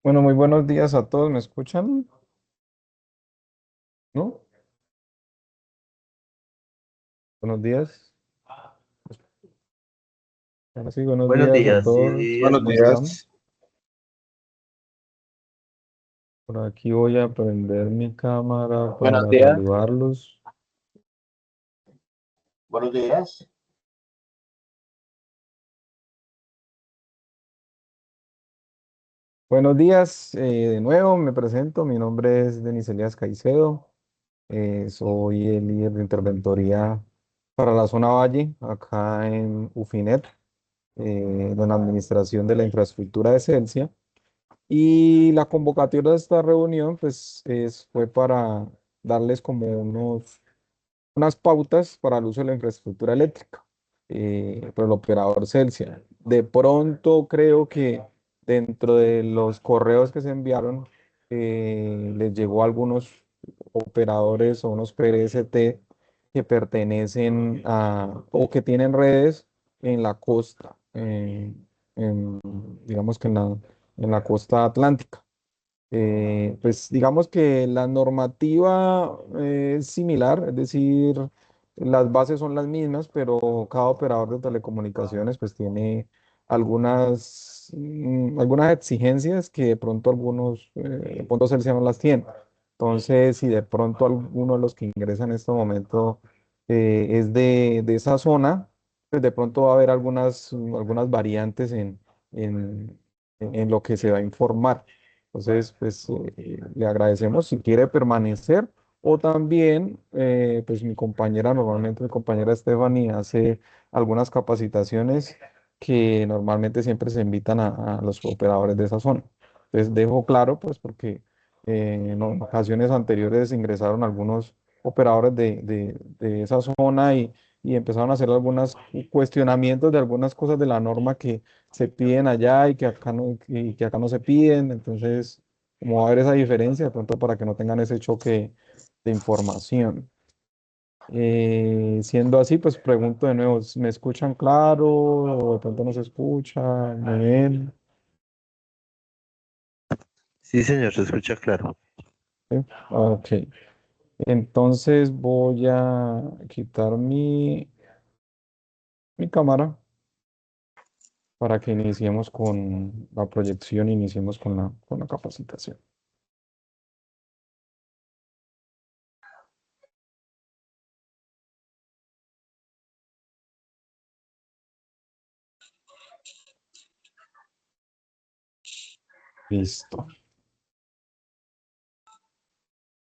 Bueno, muy buenos días a todos. ¿Me escuchan? ¿No? Buenos días. Ahora sí, buenos Buenos días a días, todos. Buenos ¿Cómo están? días. Por aquí voy a prender mi cámara Buenos para días. saludarlos. Buenos días. Buenos días, de nuevo me presento. Mi nombre es Denis Elías Caicedo. Soy el líder de interventoría para la zona Valle, acá en UFINET, en la administración de la infraestructura de Celsia. Y la convocatoria de esta reunión, pues, fue para darles como unas pautas para el uso de la infraestructura eléctrica por el operador Celsia. De pronto creo que dentro de los correos que se enviaron, les llegó a algunos operadores o unos PRST que pertenecen a o que tienen redes en la costa, en, digamos que en la costa atlántica. Pues digamos que la normativa es similar, es decir, las bases son las mismas, pero cada operador de telecomunicaciones pues tiene algunas exigencias que de pronto de pronto Celsia no las tiene. Entonces, si de pronto alguno de los que ingresan en este momento es de esa zona, pues de pronto va a haber algunas variantes en en lo que se va a informar. Entonces, pues le agradecemos si quiere permanecer o también, pues normalmente mi compañera Stephanie hace algunas capacitaciones que normalmente siempre se invitan a los operadores de esa zona. Entonces, dejo claro, pues porque en ocasiones anteriores ingresaron algunos operadores de esa zona y empezaron a hacer algunos cuestionamientos de algunas cosas de la norma que se piden allá y que acá no se piden. Entonces, como va a haber esa diferencia, de pronto para que no tengan ese choque de información. Siendo así, pues pregunto de nuevo, ¿me escuchan claro o de pronto no se escucha? ¿Me ven? Sí, señor, se escucha claro. ¿Sí? Ok. Entonces voy a quitar mi cámara para que iniciemos con la proyección, iniciemos con con la capacitación. Listo.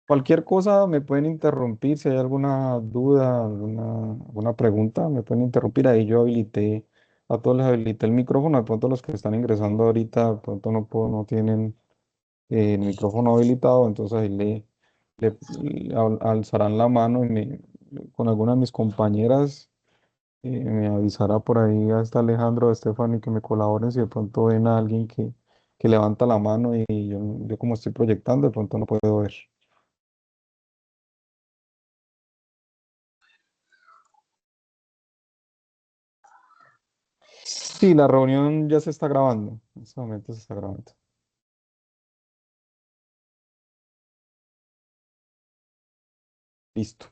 Cualquier cosa me pueden interrumpir, si hay alguna duda, alguna pregunta, me pueden interrumpir. Ahí yo habilité, a todos les habilité el micrófono. De pronto los que están ingresando ahorita, de pronto no tienen el micrófono habilitado, entonces ahí alzarán la mano con alguna de mis compañeras. Me avisará por ahí hasta Alejandro o Stephanie que me colaboren si de pronto ven a alguien que levanta la mano y yo como estoy proyectando, de pronto no puedo ver. Sí, la reunión ya se está grabando. En este momento se está grabando. Listo.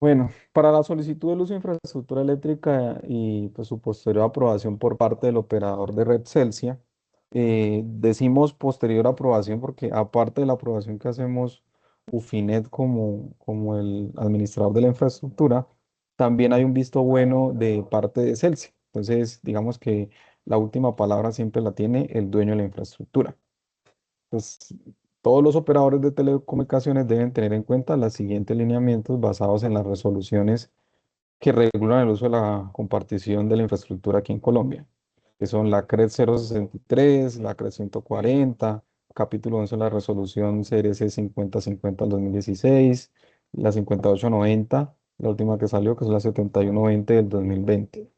Bueno, para la solicitud del uso de infraestructura eléctrica y pues, su posterior aprobación por parte del operador de red Celsia, decimos posterior aprobación porque aparte de la aprobación que hacemos UFINET como el administrador de la infraestructura, también hay un visto bueno de parte de Celsia. Entonces, digamos que la última palabra siempre la tiene el dueño de la infraestructura. Pues todos los operadores de telecomunicaciones deben tener en cuenta los siguientes lineamientos basados en las resoluciones que regulan el uso de la compartición de la infraestructura aquí en Colombia, que son la CRED 063, la CRED 140, capítulo 11 de la resolución CRC 5050 del 2016, la 5890, la última que salió, que es la 7120 del 2020,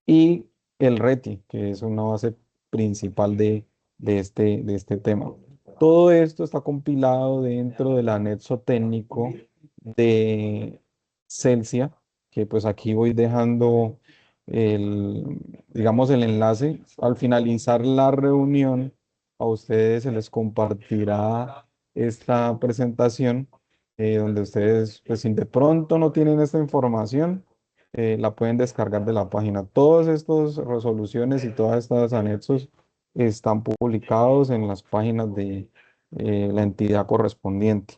y el RETI, que es una base principal de este tema. Todo esto está compilado dentro del anexo técnico de Celsia, que pues aquí voy dejando digamos, el enlace. Al finalizar la reunión, a ustedes se les compartirá esta presentación donde ustedes, pues si de pronto no tienen esta información, la pueden descargar de la página. Todas estas resoluciones y todas estas anexos están publicados en las páginas de la entidad correspondiente.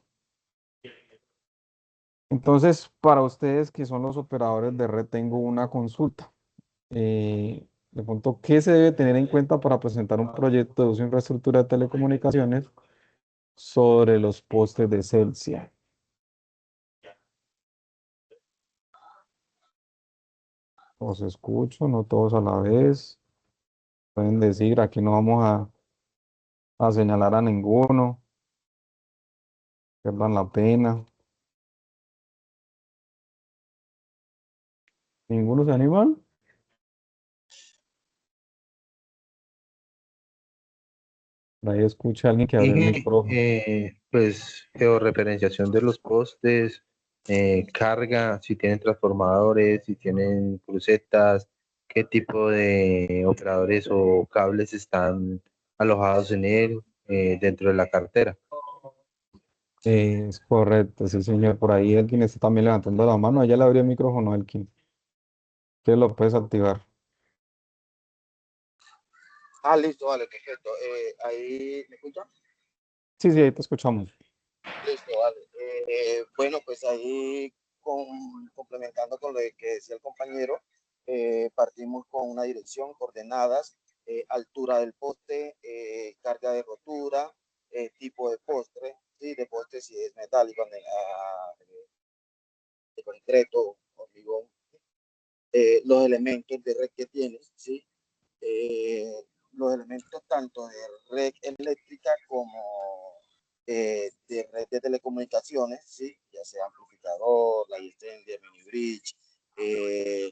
Entonces, para ustedes que son los operadores de red, tengo una consulta. De pronto, ¿qué se debe tener en cuenta para presentar un proyecto de uso de infraestructura de telecomunicaciones sobre los postes de Celsia? Os escucho, no todos a la vez. Pueden decir, aquí no vamos a señalar a ninguno, pierdan la pena. ¿Ninguno se anima? Ahí escucha a alguien que abre el Dije, micrófono. pues, georreferenciación de los postes, carga, si tienen transformadores, si tienen crucetas, qué tipo de operadores o cables están alojados en él, dentro de la cartera. Es correcto, sí, señor. Por ahí Elkin está también levantando la mano. Ella le abrió el micrófono, Elkin. ¿Qué lo puedes activar? Ah, listo, vale, perfecto. Ahí, ¿me escuchan? Sí, sí, ahí te escuchamos. Listo, vale. Bueno, pues ahí complementando con lo que decía el compañero, partimos con una dirección, coordenadas, altura del poste, carga de rotura, tipo de postre, ¿sí? De poste si es metálico, de concreto, hormigón, los elementos de red que tienes, ¿sí? eh, los elementos tanto de red eléctrica como de red de telecomunicaciones, ¿sí? Ya sea amplificador, la extender, mini bridge,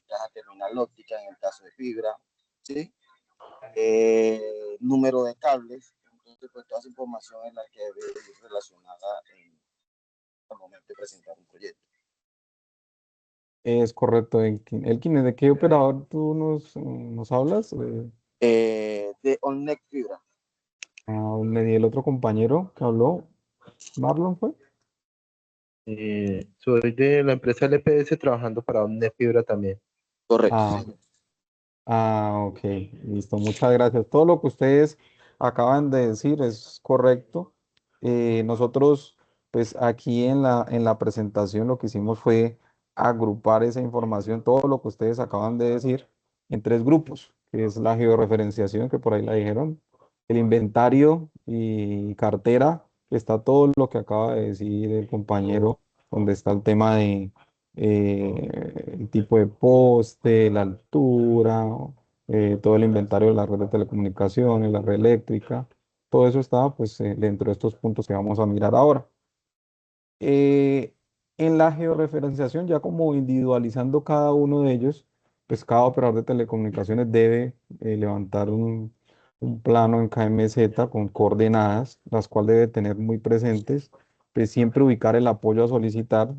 caja terminal óptica en el caso de fibra, ¿sí? Número de cables, entonces pues toda esa información es la que debe ir relacionada al momento de presentar un proyecto. Es correcto, Elkin. Elkin, ¿de qué operador tú nos hablas? De OnNet Fibra. Me di el otro compañero que habló, Marlon fue. Soy de la empresa LPS trabajando para Omnifibra también. Correcto, Ah, sí. ok, listo, muchas gracias. Todo lo que ustedes acaban de decir es correcto. Nosotros, pues aquí en la presentación lo que hicimos fue agrupar esa información, todo lo que ustedes acaban de decir, en tres grupos, que es la georreferenciación, que por ahí la dijeron, el inventario y cartera, que está todo lo que acaba de decir el compañero, donde está el tema de el tipo de poste, la altura, todo el inventario de la red de telecomunicaciones, la red eléctrica, todo eso está pues dentro de estos puntos que vamos a mirar ahora. Eh, en la georreferenciación, ya como individualizando cada uno de ellos, pues cada operador de telecomunicaciones debe levantar un plano en KMZ con coordenadas, las cuales debe tener muy presentes, pues siempre ubicar el apoyo a solicitar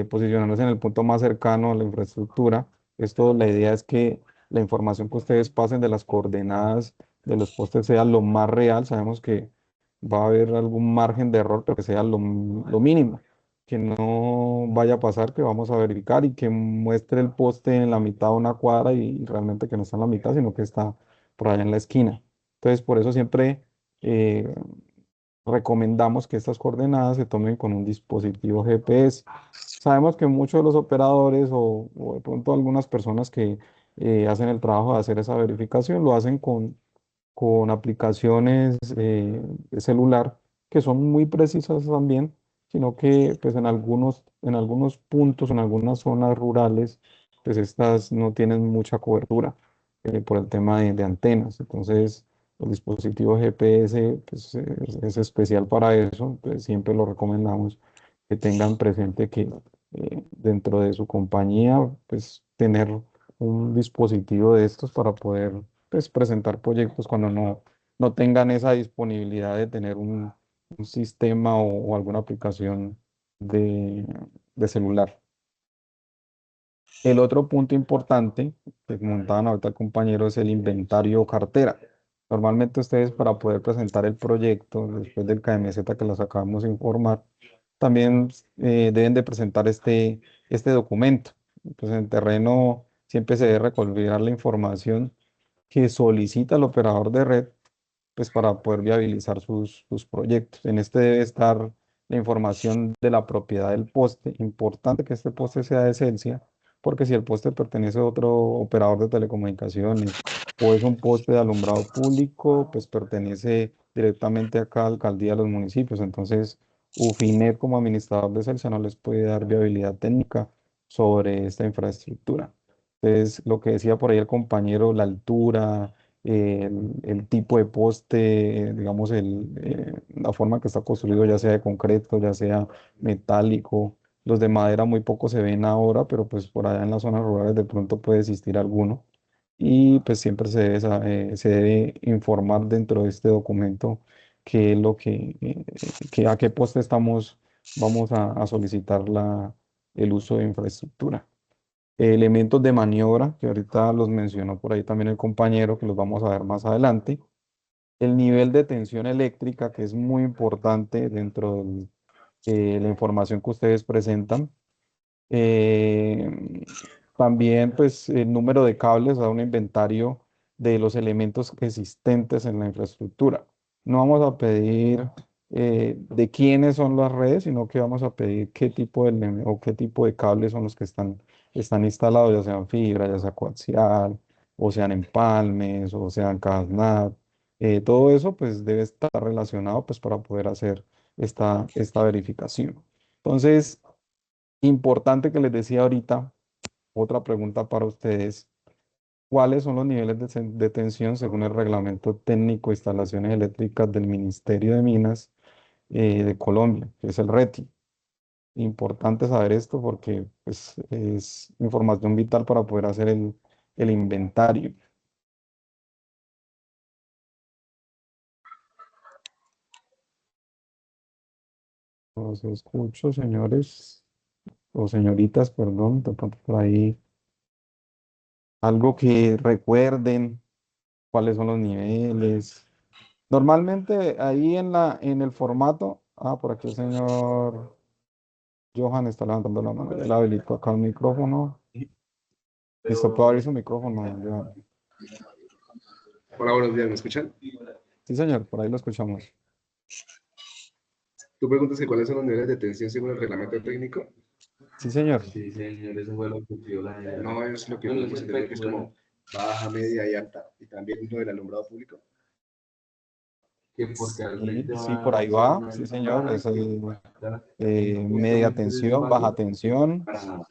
posicionándose en el punto más cercano a la infraestructura. Esto, la idea es que la información que ustedes pasen de las coordenadas de los postes sea lo más real. Sabemos que va a haber algún margen de error, pero que sea lo mínimo, que no vaya a pasar que vamos a verificar y que muestre el poste en la mitad de una cuadra y realmente que no está en la mitad, sino que está por allá en la esquina. Entonces, por eso siempre eh, recomendamos que estas coordenadas se tomen con un dispositivo GPS. Sabemos que muchos de los operadores o de pronto algunas personas que hacen el trabajo de hacer esa verificación lo hacen con aplicaciones de celular que son muy precisas también, sino que pues en algunos puntos, en algunas zonas rurales, pues estas no tienen mucha cobertura por el tema de antenas. Entonces, el dispositivo GPS pues, es especial para eso, entonces siempre lo recomendamos que tengan presente que dentro de su compañía, pues tener un dispositivo de estos para poder pues, presentar proyectos cuando no tengan esa disponibilidad de tener un sistema o alguna aplicación de, de celular. El otro punto importante que comentaban ahorita el compañero es el inventario o cartera. Normalmente ustedes para poder presentar el proyecto, después del KMZ que los acabamos de informar, también deben de presentar este documento. Pues en terreno siempre se debe recopilar la información que solicita el operador de red, pues para poder viabilizar sus proyectos. En este debe estar la información de la propiedad del poste. Importante que este poste sea de Celsia, porque si el poste pertenece a otro operador de telecomunicaciones o es un poste de alumbrado público, pues pertenece directamente a cada alcaldía de los municipios. Entonces, UFINET como administrador de Celsia no les puede dar viabilidad técnica sobre esta infraestructura. Entonces, lo que decía por ahí el compañero, la altura, el tipo de poste, digamos, la forma que está construido, ya sea de concreto, ya sea metálico. Los de madera muy poco se ven ahora, pero pues por allá en las zonas rurales de pronto puede existir alguno. Y pues siempre se debe informar dentro de este documento qué es lo que a qué poste vamos a solicitar el uso de infraestructura. Elementos de maniobra, que ahorita los mencionó por ahí también el compañero, que los vamos a ver más adelante. El nivel de tensión eléctrica, que es muy importante dentro de la información que ustedes presentan. Eh, También, pues, el número de cables, a un inventario de los elementos existentes en la infraestructura. No vamos a pedir de quiénes son las redes, sino que vamos a pedir qué tipo o qué tipo de cables son los que están instalados, ya sean fibra, ya sea coaxial, o sean empalmes, o sean cajas NAT. Todo eso, pues, debe estar relacionado, pues, para poder hacer esta verificación. Entonces, importante que les decía ahorita, otra pregunta para ustedes. ¿Cuáles son los niveles de tensión según el Reglamento Técnico de Instalaciones Eléctricas del Ministerio de Minas de Colombia, que es el RETI? Importante saber esto porque pues, es información vital para poder hacer el inventario. Los escucho, señores o señoritas, perdón, de pronto por ahí algo que recuerden, cuáles son los niveles. Normalmente ahí en el formato, por aquí el señor Johan está levantando la mano, ya le habilito acá el micrófono. Listo, puedo abrir su micrófono, Johan. Hola, buenos días, ¿me escuchan? Sí, señor, por ahí lo escuchamos. Tú preguntas que cuáles son los niveles de tensión según el reglamento técnico. Sí, señor. Sí, señor, eso fue lo que pidió la gente. No, es lo que Bueno, pues, entender que es como baja, media y alta. Y también lo del alumbrado público. que porque al Sí, frente sí, por ahí va va, una sí, señor. Es media supuestamente eso tensión, va baja tensión. para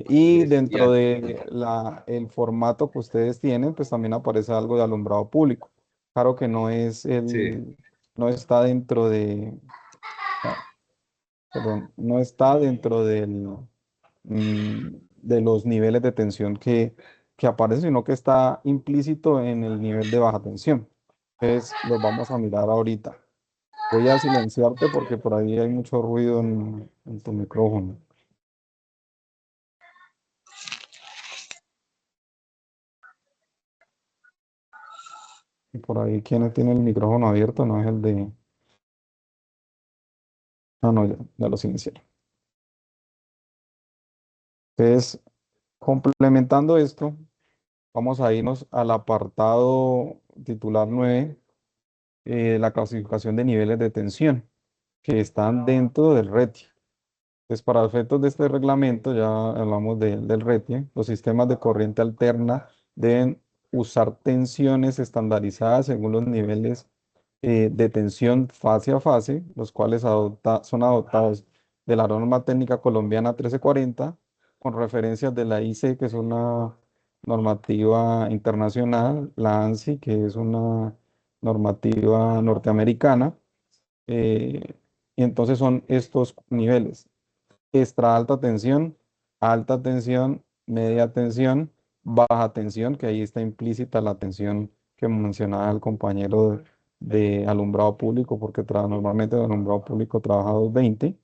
Y dentro desviar. de el formato que ustedes tienen, pues también aparece algo de alumbrado público. Claro que Sí, no está dentro ah, perdón, no está dentro de los niveles de tensión que aparecen, sino que está implícito en el nivel de baja tensión. Entonces, los vamos a mirar ahorita. Voy a silenciarte porque por ahí hay mucho ruido en tu micrófono. Y por ahí, ¿quién tiene el micrófono abierto? No es el de... Ah, no, ya lo silencié. Entonces, complementando esto, vamos a irnos al apartado titular 9, la clasificación de niveles de tensión que están dentro del RETI. Entonces, para efectos de este reglamento, ya hablamos del RETI, los sistemas de corriente alterna deben usar tensiones estandarizadas según los niveles de tensión fase a fase, los cuales son adoptados de la norma técnica colombiana 1340, con referencias de la IC, que es una normativa internacional, la ANSI, que es una normativa norteamericana, eh, y entonces son estos niveles: extra alta tensión, media tensión, baja tensión, que ahí está implícita la tensión que mencionaba el compañero de alumbrado público, porque normalmente el alumbrado público trabaja a 220,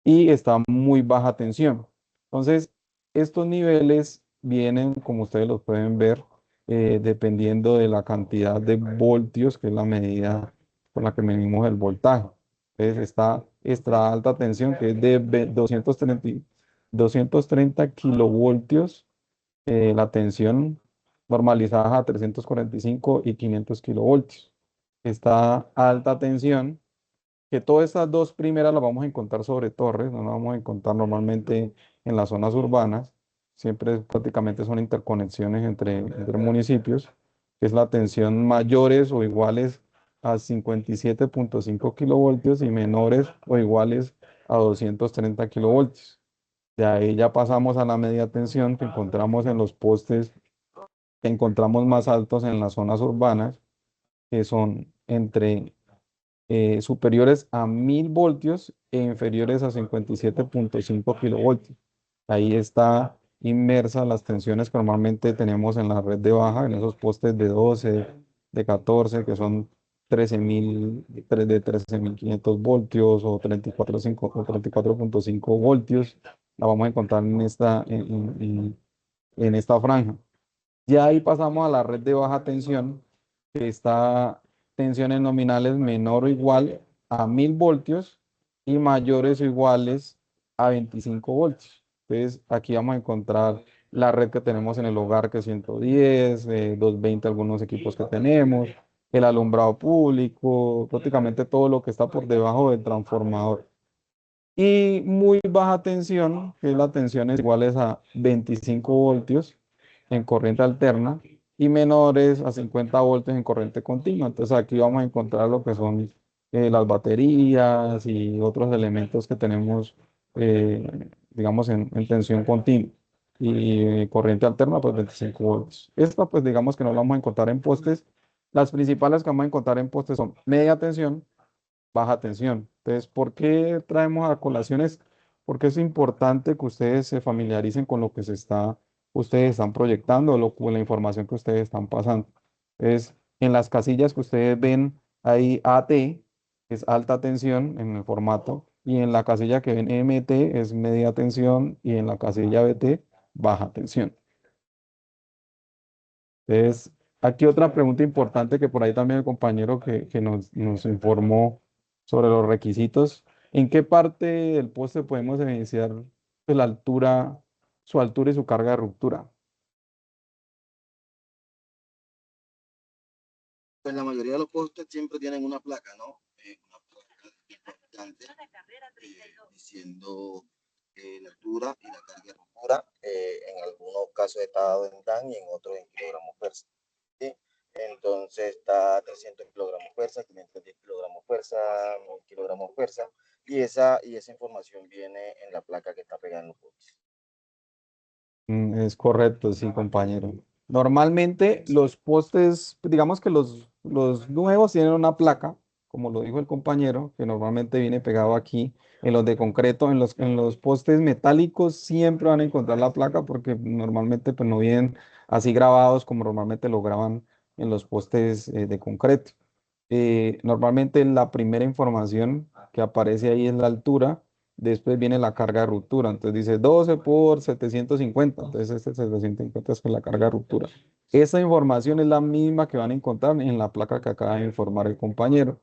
y está muy baja tensión. Entonces, estos niveles vienen, como ustedes los pueden ver, dependiendo de la cantidad de voltios, que es la medida con la que medimos el voltaje. Entonces está extra alta tensión, que es de 230 kilovoltios, la tensión normalizada a 345 y 500 kilovoltios. Está alta tensión, que todas estas dos primeras las vamos a encontrar sobre torres, no las vamos a encontrar normalmente en las zonas urbanas, siempre prácticamente son interconexiones entre municipios, que es la tensión mayores o iguales a 57,5 kilovoltios y menores o iguales a 230 kilovoltios. De ahí ya pasamos a la media tensión que encontramos en los postes que encontramos más altos en las zonas urbanas, que son entre superiores a 1000 voltios e inferiores a 57,5 kilovoltios. Ahí está inmersa las tensiones que normalmente tenemos en la red de baja, en esos postes de 12, de 14, que son 13.000, de 13.500 voltios o 34,5 o 34,5 voltios. La vamos a encontrar en esta franja. Ya ahí pasamos a la red de baja tensión, que está tensiones nominales menor o igual a 1000 voltios y mayores o iguales a 25 voltios. Entonces, aquí vamos a encontrar la red que tenemos en el hogar, que es 110, 220 algunos equipos que tenemos, el alumbrado público, prácticamente todo lo que está por debajo del transformador. Y muy baja tensión, que es la tensión es iguales a 25 voltios en corriente alterna y menores a 50 voltios en corriente continua. Entonces aquí vamos a encontrar lo que son las baterías y otros elementos que tenemos, digamos, en tensión continua. Y corriente alterna, pues 25 voltios. Esta, pues digamos que no la vamos a encontrar en postes. Las principales que vamos a encontrar en postes son media tensión, baja tensión. Entonces, ¿por qué traemos a colaciones? Porque es importante que ustedes se familiaricen con lo que ustedes están proyectando, con la información que ustedes están pasando. Entonces, en las casillas que ustedes ven ahí AT, es alta tensión en el formato, y en la casilla que ven MT es media tensión, y en la casilla BT, baja tensión. Entonces, aquí otra pregunta importante que por ahí también el compañero que nos informó sobre los requisitos. ¿En qué parte del poste podemos evidenciar pues, su altura y su carga de ruptura? Pues la mayoría de los postes siempre tienen una placa, ¿no? Una placa importante diciendo la altura y la carga de ruptura. En algunos casos está dado en Dan y en otros en kilogramos fuerza. ¿Sí? Entonces está 300 kilogramos fuerza, 510 kilogramos fuerza, 1000 kilogramos fuerza. Y esa información viene en la placa que está pegada en los postes. Es correcto, sí, compañero. Normalmente los postes, digamos que los nuevos tienen una placa, como lo dijo el compañero, que normalmente viene pegado aquí. En los de concreto, en los postes metálicos siempre van a encontrar la placa porque normalmente pues, no vienen así grabados como normalmente lo graban en los postes de concreto. Normalmente la primera información que aparece ahí es la altura. Después viene la carga de ruptura. Entonces dice 12 por 750. Entonces este 750 es con la carga de ruptura. Esa información es la misma que van a encontrar en la placa que acaba de informar el compañero.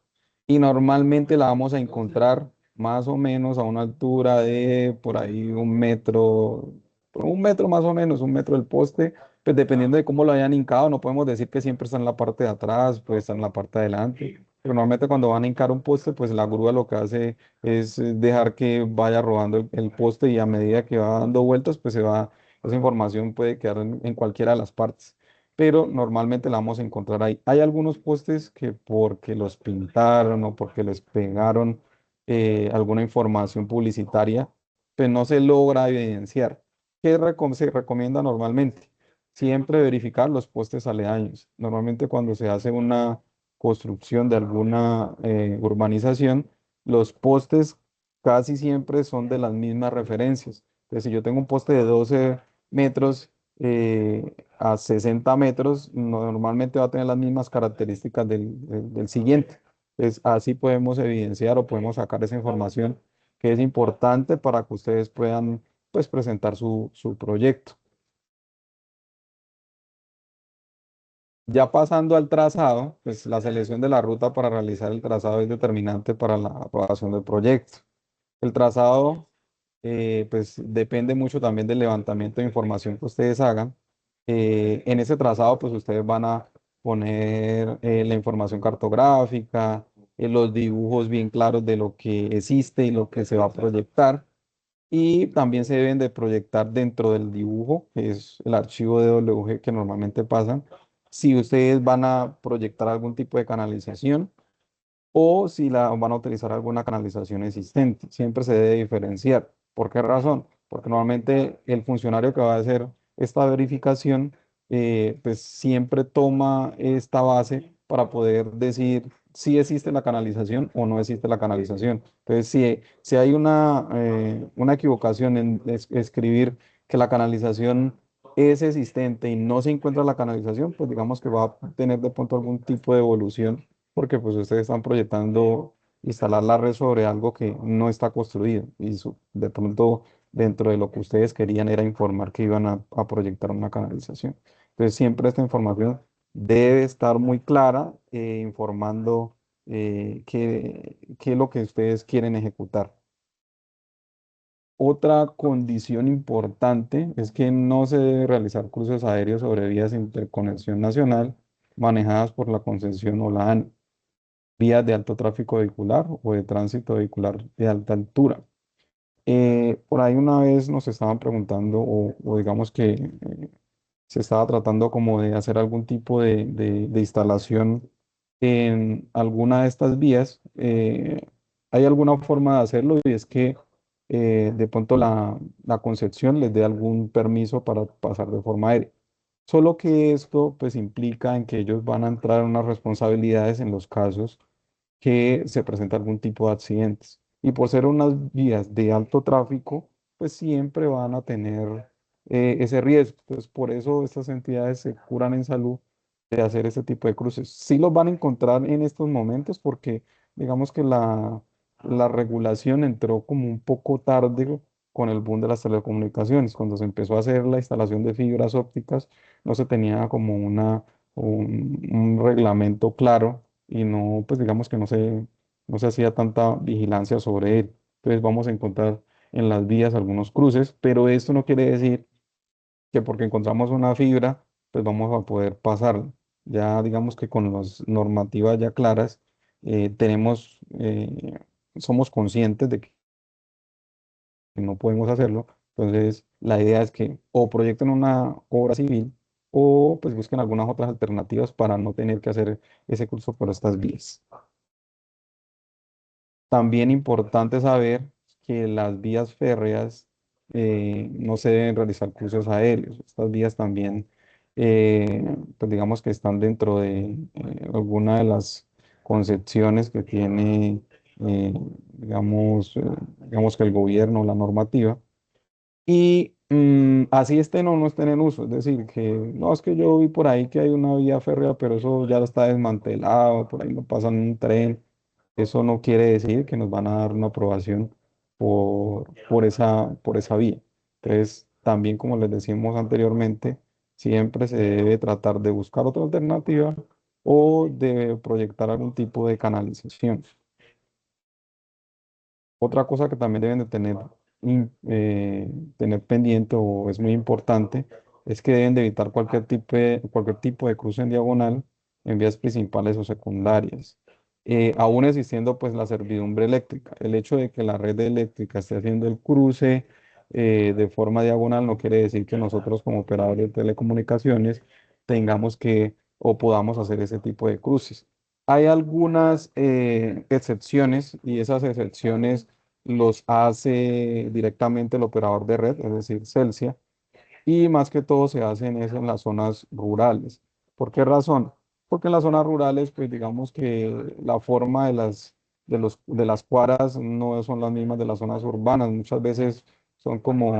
Y normalmente la vamos a encontrar más o menos a una altura de por ahí 1 metro, por 1 metro más o menos, 1 metro del poste. Pues dependiendo de cómo lo hayan hincado, no podemos decir que siempre está en la parte de atrás, puede estar en la parte de adelante. Pero normalmente cuando van a hincar un poste, pues la grúa lo que hace es dejar que vaya rodando el poste y a medida que va dando vueltas, pues esa información puede quedar en cualquiera de las partes. Pero normalmente la vamos a encontrar ahí. Hay algunos postes que porque los pintaron o porque les pegaron alguna información publicitaria, pues no se logra evidenciar. ¿Qué se recomienda normalmente? Siempre verificar los postes aledaños. Normalmente cuando se hace una construcción de alguna urbanización, los postes casi siempre son de las mismas referencias. Entonces, si yo tengo un poste de 12 metros a 60 metros, normalmente va a tener las mismas características del siguiente. Entonces, así podemos evidenciar o podemos sacar esa información que es importante para que ustedes puedan pues, presentar su proyecto. Ya pasando al trazado, pues la selección de la ruta para realizar el trazado es determinante para la aprobación del proyecto. El trazado, pues depende mucho también del levantamiento de información que ustedes hagan. En ese trazado, pues ustedes van a poner la información cartográfica, los dibujos bien claros de lo que existe y lo que se va a proyectar. Y también se deben de proyectar dentro del dibujo, que es el archivo de DWG que normalmente pasan, si ustedes van a proyectar algún tipo de canalización o si van a utilizar alguna canalización existente. Siempre se debe diferenciar. ¿Por qué razón? Porque normalmente el funcionario que va a hacer esta verificación, pues siempre toma esta base para poder decir si existe la canalización o no existe la canalización. Entonces, si hay una equivocación en escribir que la canalización es existente y no se encuentra la canalización, pues digamos que va a tener de pronto algún tipo de evolución porque pues ustedes están proyectando instalar la red sobre algo que no está construido y de pronto dentro de lo que ustedes querían era informar que iban a proyectar una canalización. Entonces siempre esta información debe estar muy clara, informando qué es lo que ustedes quieren ejecutar. Otra condición importante es que no se debe realizar cruces aéreos sobre vías de interconexión nacional manejadas por la concesión o la ANI, vías de alto tráfico vehicular o de tránsito vehicular de alta altura. Por ahí una vez nos estaban preguntando o digamos que se estaba tratando como de hacer algún tipo de instalación en alguna de estas vías. Hay alguna forma de hacerlo y es que de pronto la concepción les dé algún permiso para pasar de forma aérea. Solo que esto pues implica en que ellos van a entrar en unas responsabilidades en los casos que se presenta algún tipo de accidentes. Y por ser unas vías de alto tráfico, pues siempre van a tener ese riesgo. Entonces, por eso estas entidades se curan en salud de hacer ese tipo de cruces. Sí los van a encontrar en estos momentos porque digamos que la regulación entró como un poco tarde con el boom de las telecomunicaciones. Cuando se empezó a hacer la instalación de fibras ópticas, no se tenía como un reglamento claro y no, pues digamos que no se hacía tanta vigilancia sobre él. Entonces vamos a encontrar en las vías algunos cruces, pero esto no quiere decir que porque encontramos una fibra, pues vamos a poder pasarla. Ya digamos que con las normativas ya claras, somos conscientes de que no podemos hacerlo. Entonces la idea es que o proyecten una obra civil o pues busquen algunas otras alternativas para no tener que hacer ese curso por estas vías. También importante saber que las vías férreas no se deben realizar cruces aéreos. Estas vías también, pues digamos que están dentro de alguna de las concepciones que tiene, eh, digamos que el gobierno, la normativa. Y así estén o no estén en uso. Es decir, que no es que yo vi por ahí que hay una vía férrea, pero eso ya está desmantelado, por ahí no pasan un tren. Eso no quiere decir que nos van a dar una aprobación por esa vía. Entonces, también como les decimos anteriormente, siempre se debe tratar de buscar otra alternativa o de proyectar algún tipo de canalización. Otra cosa que también deben de tener pendiente o es muy importante es que deben de evitar cualquier tipo de cruce en diagonal en vías principales o secundarias. Aún existiendo pues la servidumbre eléctrica. El hecho de que la red eléctrica esté haciendo el cruce de forma diagonal no quiere decir que nosotros como operadores de telecomunicaciones tengamos que o podamos hacer ese tipo de cruces. Hay algunas excepciones y esas excepciones los hace directamente el operador de red, es decir, Celsia, y más que todo se hacen eso en las zonas rurales. ¿Por qué razón? Porque en las zonas rurales, pues digamos que la forma de las cuadras no son las mismas de las zonas urbanas. Muchas veces son como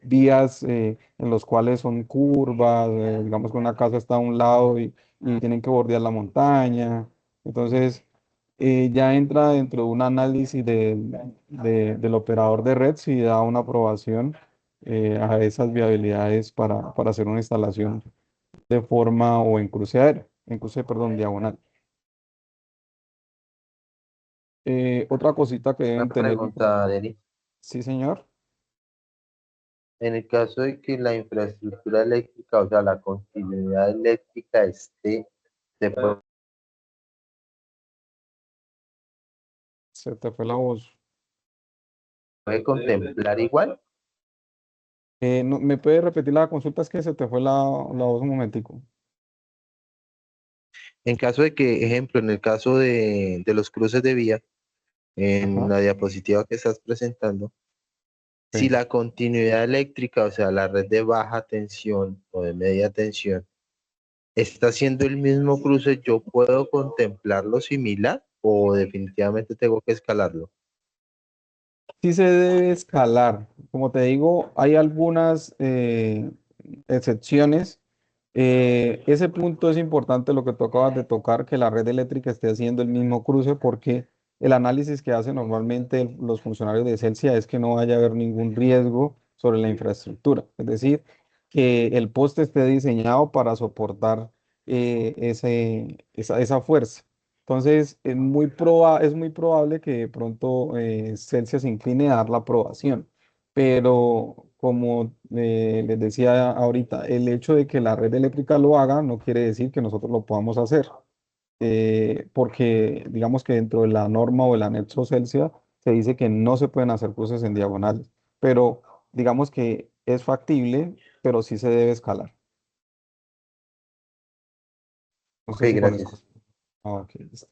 vías en los cuales son curvas, digamos que una casa está a un lado y tienen que bordear la montaña. Entonces, ya entra dentro de un análisis del operador de red si da una aprobación a esas viabilidades para hacer una instalación de forma o en cruce, perdón, diagonal. Otra cosita que Una deben tener, pregunta, Denis. sí, señor. En el caso de que la infraestructura eléctrica, o sea, la continuidad eléctrica se Se te fue la voz. puede contemplar igual. ¿Me puedes repetir la consulta? Es que se te fue la voz un momentico. En caso de que, ejemplo, en el caso de los cruces de vía, en Ajá. la diapositiva que estás presentando, si Sí. la continuidad eléctrica, o sea, la red de baja tensión o de media tensión, está haciendo el mismo cruce, ¿yo puedo contemplarlo similar o definitivamente tengo que escalarlo? Sí se debe escalar. Como te digo, hay algunas excepciones. Ese punto es importante lo que tú acabas de tocar, que la red eléctrica esté haciendo el mismo cruce, porque el análisis que hacen normalmente los funcionarios de Celsia es que no vaya a haber ningún riesgo sobre la infraestructura. Es decir, que el poste esté diseñado para soportar esa fuerza. Entonces, es muy probable que de pronto Celsia se incline a dar la aprobación. Pero como les decía ahorita, el hecho de que la red eléctrica lo haga no quiere decir que nosotros lo podamos hacer, porque digamos que dentro de la norma o el anexo Celsia se dice que no se pueden hacer cruces en diagonales, pero digamos que es factible, pero sí se debe escalar. No Ok, sé si con esto. gracias. Ok, listo.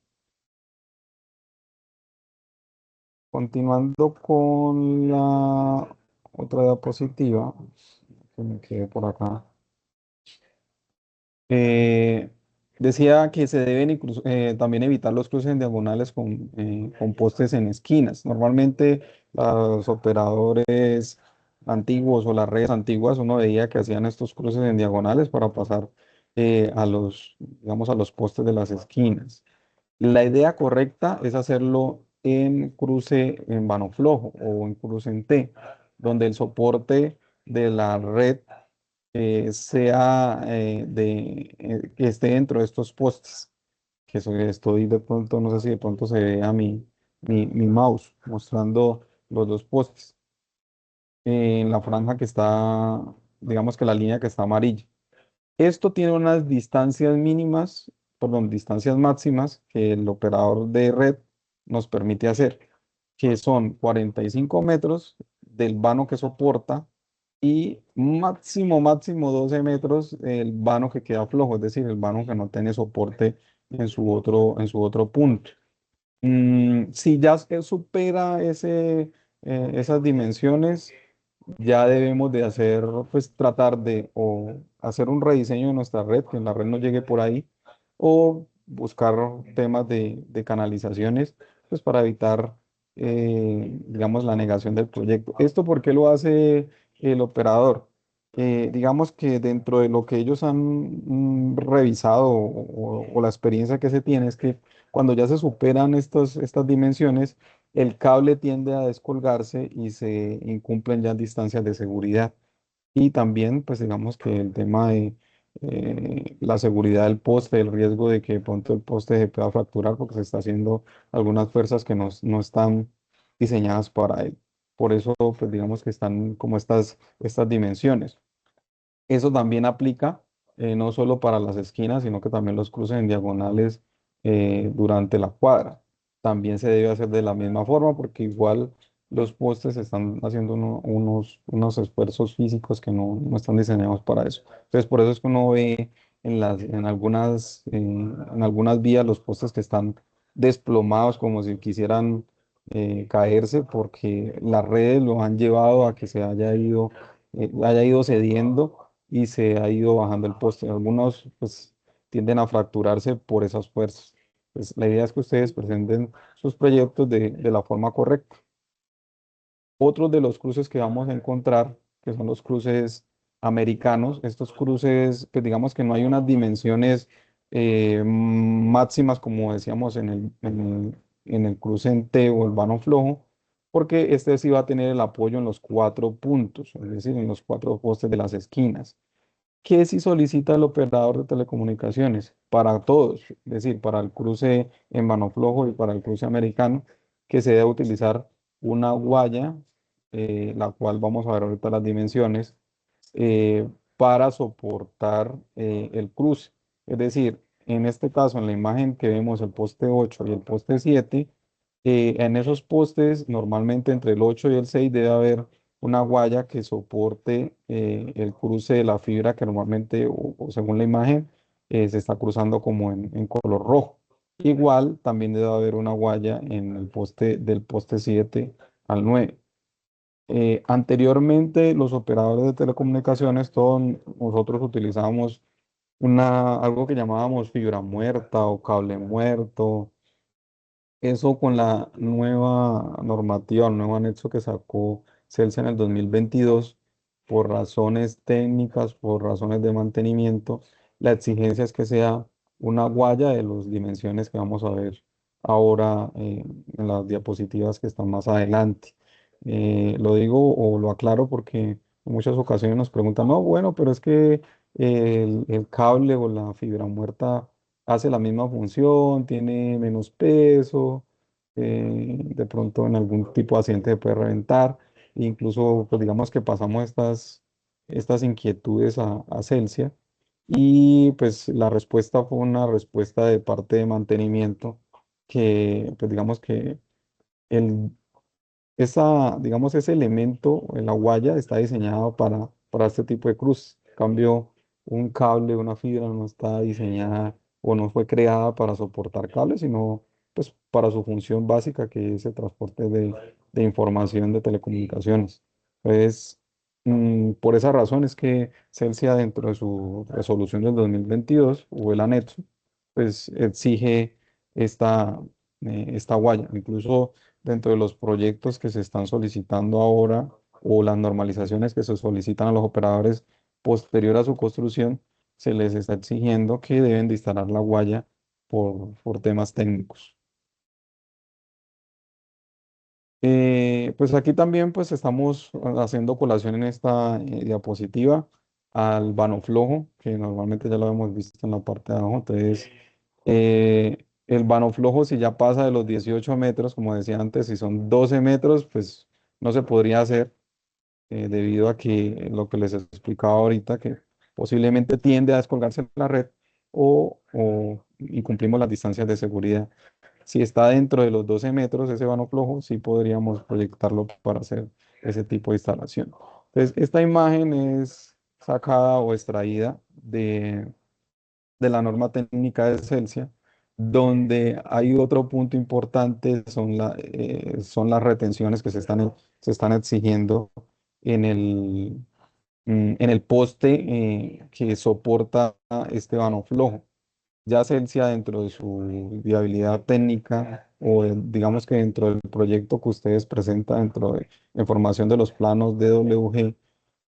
Continuando con la otra diapositiva, que me quede por acá. Eh, Decía que se deben también evitar los cruces en diagonales con postes en esquinas. Normalmente los operadores antiguos o las redes antiguas, uno veía que hacían estos cruces en diagonales para pasar digamos, a los postes de las esquinas. La idea correcta es hacerlo en cruce en vano flojo o en cruce en T, donde el soporte de la red que esté dentro de estos postes. Estoy de pronto, no sé si de pronto se vea mi mouse mostrando los dos postes en la franja que está, digamos que la línea que está amarilla. Esto tiene unas distancias mínimas, perdón, distancias máximas que el operador de red nos permite hacer, que son 45 metros del vano que soporta y máximo 12 metros el vano que queda flojo, es decir, el vano que no tiene soporte en su otro punto. Si ya supera esas dimensiones, ya debemos de hacer, pues tratar de o hacer un rediseño de nuestra red, que la red no llegue por ahí, o buscar temas de canalizaciones, pues para evitar, digamos, la negación del proyecto. ¿Esto por qué lo hace el operador? Digamos que dentro de lo que ellos han revisado o la experiencia que se tiene es que cuando ya se superan estas dimensiones, el cable tiende a descolgarse y se incumplen ya distancias de seguridad. Y también, pues digamos que el tema de la seguridad del poste, el riesgo de que de pronto el poste se pueda fracturar porque se está haciendo algunas fuerzas que no están diseñadas para él. Por eso, pues digamos que están como estas dimensiones. Eso también aplica no solo para las esquinas, sino que también los cruces en diagonales durante la cuadra. También se debe hacer de la misma forma porque igual los postes están haciendo unos esfuerzos físicos que no están diseñados para eso. Entonces, por eso es que uno ve en algunas vías los postes que están desplomados como si quisieran caerse porque las redes lo han llevado a que se haya ido cediendo y se ha ido bajando el poste. Algunos pues tienden a fracturarse por esas fuerzas. Pues, la idea es que ustedes presenten sus proyectos de la forma correcta. Otros de los cruces que vamos a encontrar, que son los cruces americanos, estos cruces, pues digamos que no hay unas dimensiones máximas como decíamos en el cruce en T o el vano flojo, porque este sí va a tener el apoyo en los cuatro puntos, es decir, en los cuatro postes de las esquinas ¿qué si solicita el operador de telecomunicaciones? Para todos, es decir, para el cruce en mano flojo y para el cruce americano, que se debe utilizar una guaya, la cual vamos a ver ahorita las dimensiones, para soportar el cruce. Es decir, en este caso, en la imagen que vemos el poste 8 y el poste 7, en esos postes, normalmente entre el 8 y el 6 debe haber una guaya que soporte el cruce de la fibra que normalmente, o según la imagen, se está cruzando como en color rojo. Igual también debe haber una guaya en el poste del poste 7 al 9. Anteriormente, los operadores de telecomunicaciones, todos nosotros utilizábamos algo que llamábamos fibra muerta o cable muerto. Eso con la nueva normativa, el nuevo anexo que sacó Celsa en el 2022, por razones técnicas, por razones de mantenimiento, la exigencia es que sea una guaya de las dimensiones que vamos a ver ahora en las diapositivas que están más adelante. Lo digo o lo aclaro porque en muchas ocasiones nos preguntan, no, bueno, pero es que el cable o la fibra muerta hace la misma función, tiene menos peso, de pronto en algún tipo de accidente se puede reventar, e incluso pues digamos que pasamos estas inquietudes a Celsia y pues la respuesta fue una respuesta de parte de mantenimiento que pues digamos que el digamos, ese elemento en la guaya está diseñado para este tipo de cruz. En cambio, un cable, una fibra no está diseñada o no fue creada para soportar cables, sino pues para su función básica, que es el transporte de información de telecomunicaciones. Entonces, por esa razón es que Celsia, dentro de su resolución del 2022 o el anexo, pues exige esta guaya. Incluso dentro de los proyectos que se están solicitando ahora o las normalizaciones que se solicitan a los operadores posterior a su construcción, se les está exigiendo que deben de instalar la guaya por temas técnicos. Pues aquí también pues estamos haciendo colación en esta diapositiva al vano flojo, que normalmente ya lo hemos visto en la parte de abajo. Entonces, el vano flojo, si ya pasa de los 18 metros, como decía antes, si son 12 metros, pues no se podría hacer, debido a que lo que les explicaba ahorita, que posiblemente tiende a descolgarse la red o incumplimos las distancias de seguridad. Si está dentro de los 12 metros ese vano flojo, sí podríamos proyectarlo para hacer ese tipo de instalación. Entonces, esta imagen es sacada o extraída de la norma técnica de Celsia, donde hay otro punto importante, son las retenciones que se están exigiendo en el poste que soporta este vano flojo. Ya Celsia, dentro de su viabilidad técnica o digamos que dentro del proyecto que ustedes presentan dentro de la información de los planos DWG,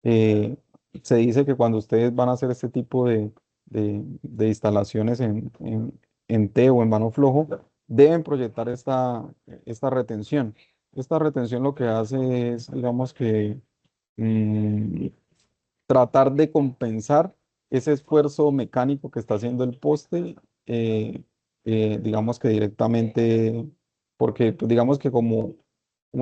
eh, se dice que cuando ustedes van a hacer este tipo de instalaciones en T o en vano flojo, deben proyectar esta retención. Esta retención lo que hace es, digamos que, mm, tratar de compensar ese esfuerzo mecánico que está haciendo el poste, eh, digamos que directamente, porque pues, digamos que como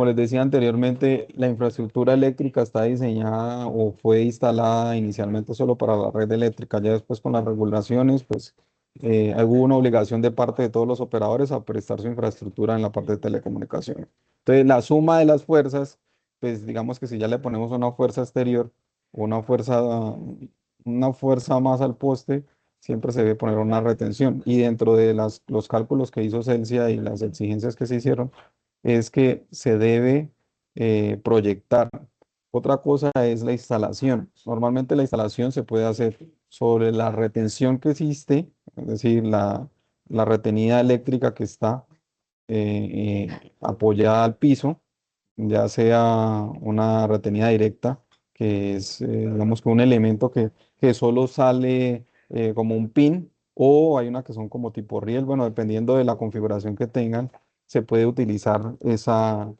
les decía anteriormente, la infraestructura eléctrica está diseñada o fue instalada inicialmente solo para la red eléctrica. Ya después con las regulaciones, pues hubo una obligación de parte de todos los operadores a prestar su infraestructura en la parte de telecomunicaciones. Entonces, la suma de las fuerzas, pues digamos que si ya le ponemos una fuerza exterior, una fuerza, una fuerza más al poste, siempre se debe poner una retención. Y dentro de los cálculos que hizo Celsia y las exigencias que se hicieron, es que se debe proyectar. Otra cosa es la instalación. Normalmente la instalación se puede hacer sobre la retención que existe, es decir, la retenida eléctrica que está apoyada al piso, ya sea una retenida directa, que es, digamos, que un elemento que solo sale como un pin, o hay una que son como tipo riel, bueno, dependiendo de la configuración que tengan, se puede utilizar esa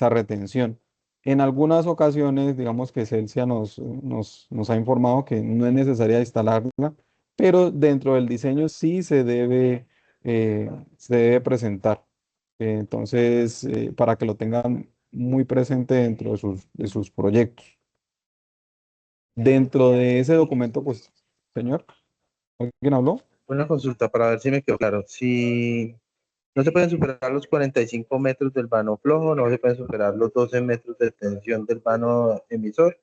retención. En algunas ocasiones, digamos que Celsia nos ha informado que no es necesaria instalarla, pero dentro del diseño sí se debe presentar. Entonces, para que lo tengan muy presente dentro de sus proyectos. Dentro de ese documento, pues, señor, ¿alguien habló? Una consulta para ver si me quedó claro. Si no se pueden superar los 45 metros del vano flojo, no se pueden superar los 12 metros de tensión del vano emisor.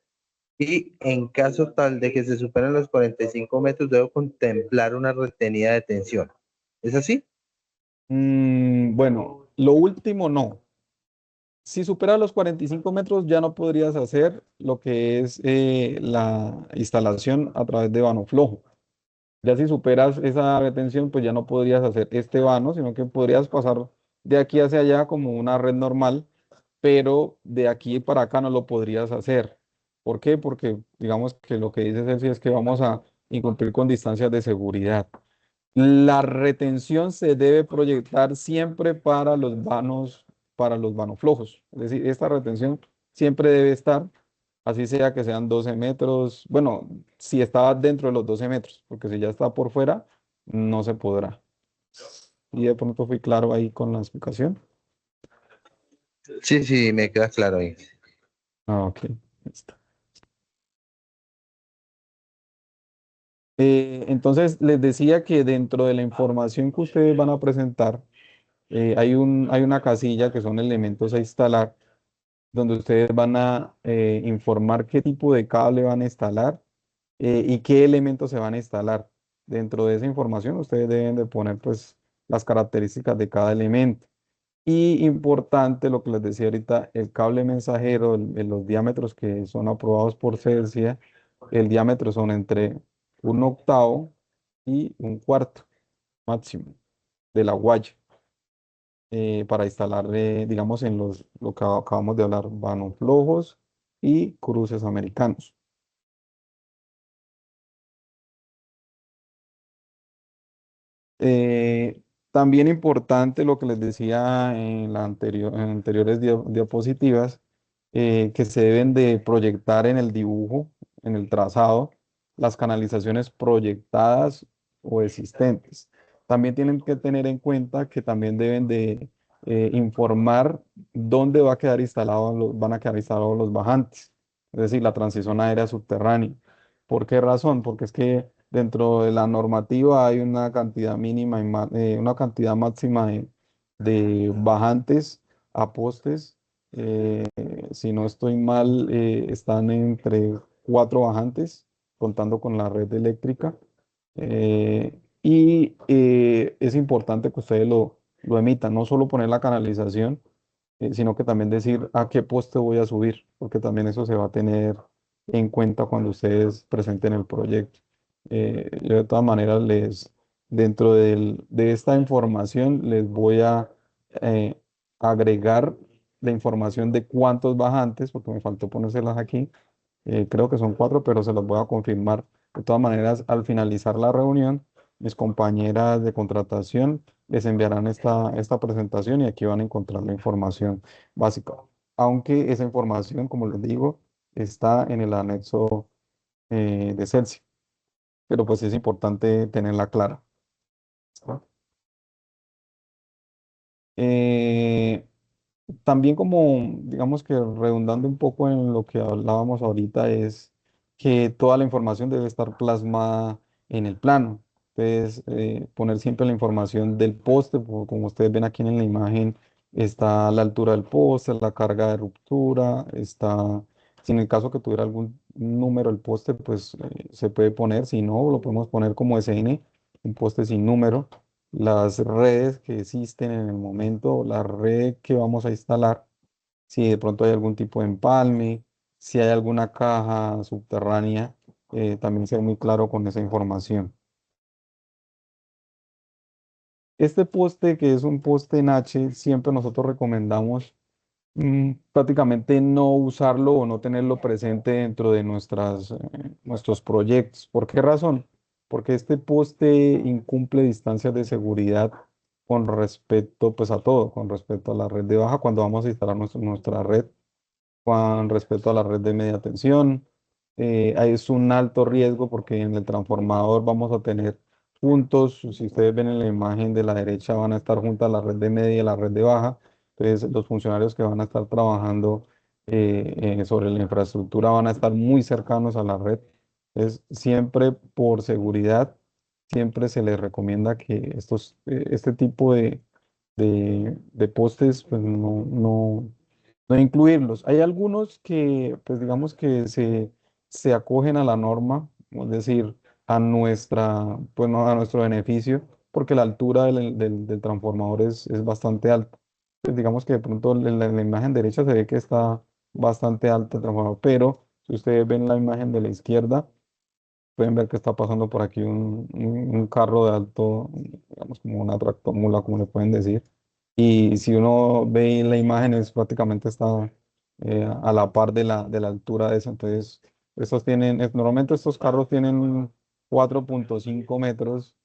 Y en caso tal de que se superen los 45 metros, debo contemplar una retenida de tensión. ¿Es así? Bueno, lo último no. Si supera los 45 metros, ya no podrías hacer lo que es la instalación a través de vano flojo. Ya si superas esa retención, pues ya no podrías hacer este vano, sino que podrías pasar de aquí hacia allá como una red normal, pero de aquí para acá no lo podrías hacer. ¿Por qué? Porque digamos que lo que dice Celsi es que vamos a incumplir con distancias de seguridad. La retención se debe proyectar siempre para los vanos flojos. Es decir, esta retención siempre debe estar, así sea que sean 12 metros. Bueno, si está dentro de los 12 metros, porque si ya está por fuera, no se podrá. Y de pronto fui claro ahí con la explicación. Sí, sí, me queda claro ahí. Ah, ok. Listo. Entonces, les decía que dentro de la información que ustedes van a presentar, hay una casilla que son elementos a instalar donde ustedes van a informar qué tipo de cable van a instalar y qué elementos se van a instalar. Dentro de esa información, ustedes deben de poner pues las características de cada elemento. Y importante lo que les decía ahorita, el cable mensajero, los diámetros que son aprobados por Celsia, el diámetro son entre un octavo y un cuarto máximo de la guaya para instalar, digamos, en lo que acabamos de hablar, vanos flojos y cruces americanos. Eh, También importante lo que les decía en anteriores diapositivas, que se deben de proyectar en el dibujo, en el trazado, las canalizaciones proyectadas o existentes. También tienen que tener en cuenta que también deben de informar dónde van a quedar instalados los bajantes, es decir, la transición aérea subterránea. ¿Por qué razón? Porque es que dentro de la normativa hay una cantidad mínima una cantidad máxima de bajantes a postes. eh, si no estoy mal, están entre 4 bajantes, contando con la red eléctrica. Es importante que ustedes lo emitan, no solo poner la canalización, sino que también decir a qué poste voy a subir, porque también eso se va a tener en cuenta cuando ustedes presenten el proyecto. Yo de todas maneras dentro de esta información les voy a eh, agregar la información de cuántos bajantes, porque me faltó ponérselas aquí. Creo que son 4, pero se los voy a confirmar. De todas maneras, al finalizar la reunión, mis compañeras de contratación les enviarán esta presentación y aquí van a encontrar la información básica. Aunque esa información, como les digo, está en el anexo de Celsius, pero pues es importante tenerla clara. ¿Listo? Eh, También como, digamos que redundando un poco en lo que hablábamos ahorita, es que toda la información debe estar plasmada en el plano. Entonces, poner siempre la información del poste, como ustedes ven aquí en la imagen, está la altura del poste, la carga de ruptura, está, si en el caso que tuviera algún número el poste, pues se puede poner, si no, lo podemos poner como SN, un poste sin número, las redes que existen en el momento, la red que vamos a instalar, si de pronto hay algún tipo de empalme, si hay alguna caja subterránea, también ser muy claro con esa información. Este poste, que es un poste en H, siempre nosotros recomendamos prácticamente no usarlo o no tenerlo presente dentro de nuestros proyectos. ¿Por qué razón? Porque este poste incumple distancias de seguridad con respecto pues a todo, con respecto a la red de baja cuando vamos a instalar nuestra red. con respecto a la red de media tensión. Ahí es un alto riesgo porque en el transformador vamos a tener juntos, si ustedes ven en la imagen de la derecha, van a estar juntas la red de media y la red de baja. Entonces, los funcionarios que van a estar trabajando sobre la infraestructura van a estar muy cercanos a la red. Es siempre por seguridad, siempre se les recomienda que este tipo de postes, pues no incluirlos. Hay algunos que, pues digamos que se acogen a la norma, es decir, pues no, a nuestro beneficio, porque la altura del transformador es bastante alta. Pues digamos que de pronto en la imagen derecha se ve que está bastante alta el transformador, pero si ustedes ven la imagen de la izquierda, pueden ver que está pasando por aquí un carro de alto, digamos como una tractomula, como le pueden decir. Y si uno ve la imagen, es prácticamente está a la par de la altura de eso. Entonces, normalmente estos carros tienen 4,5 metros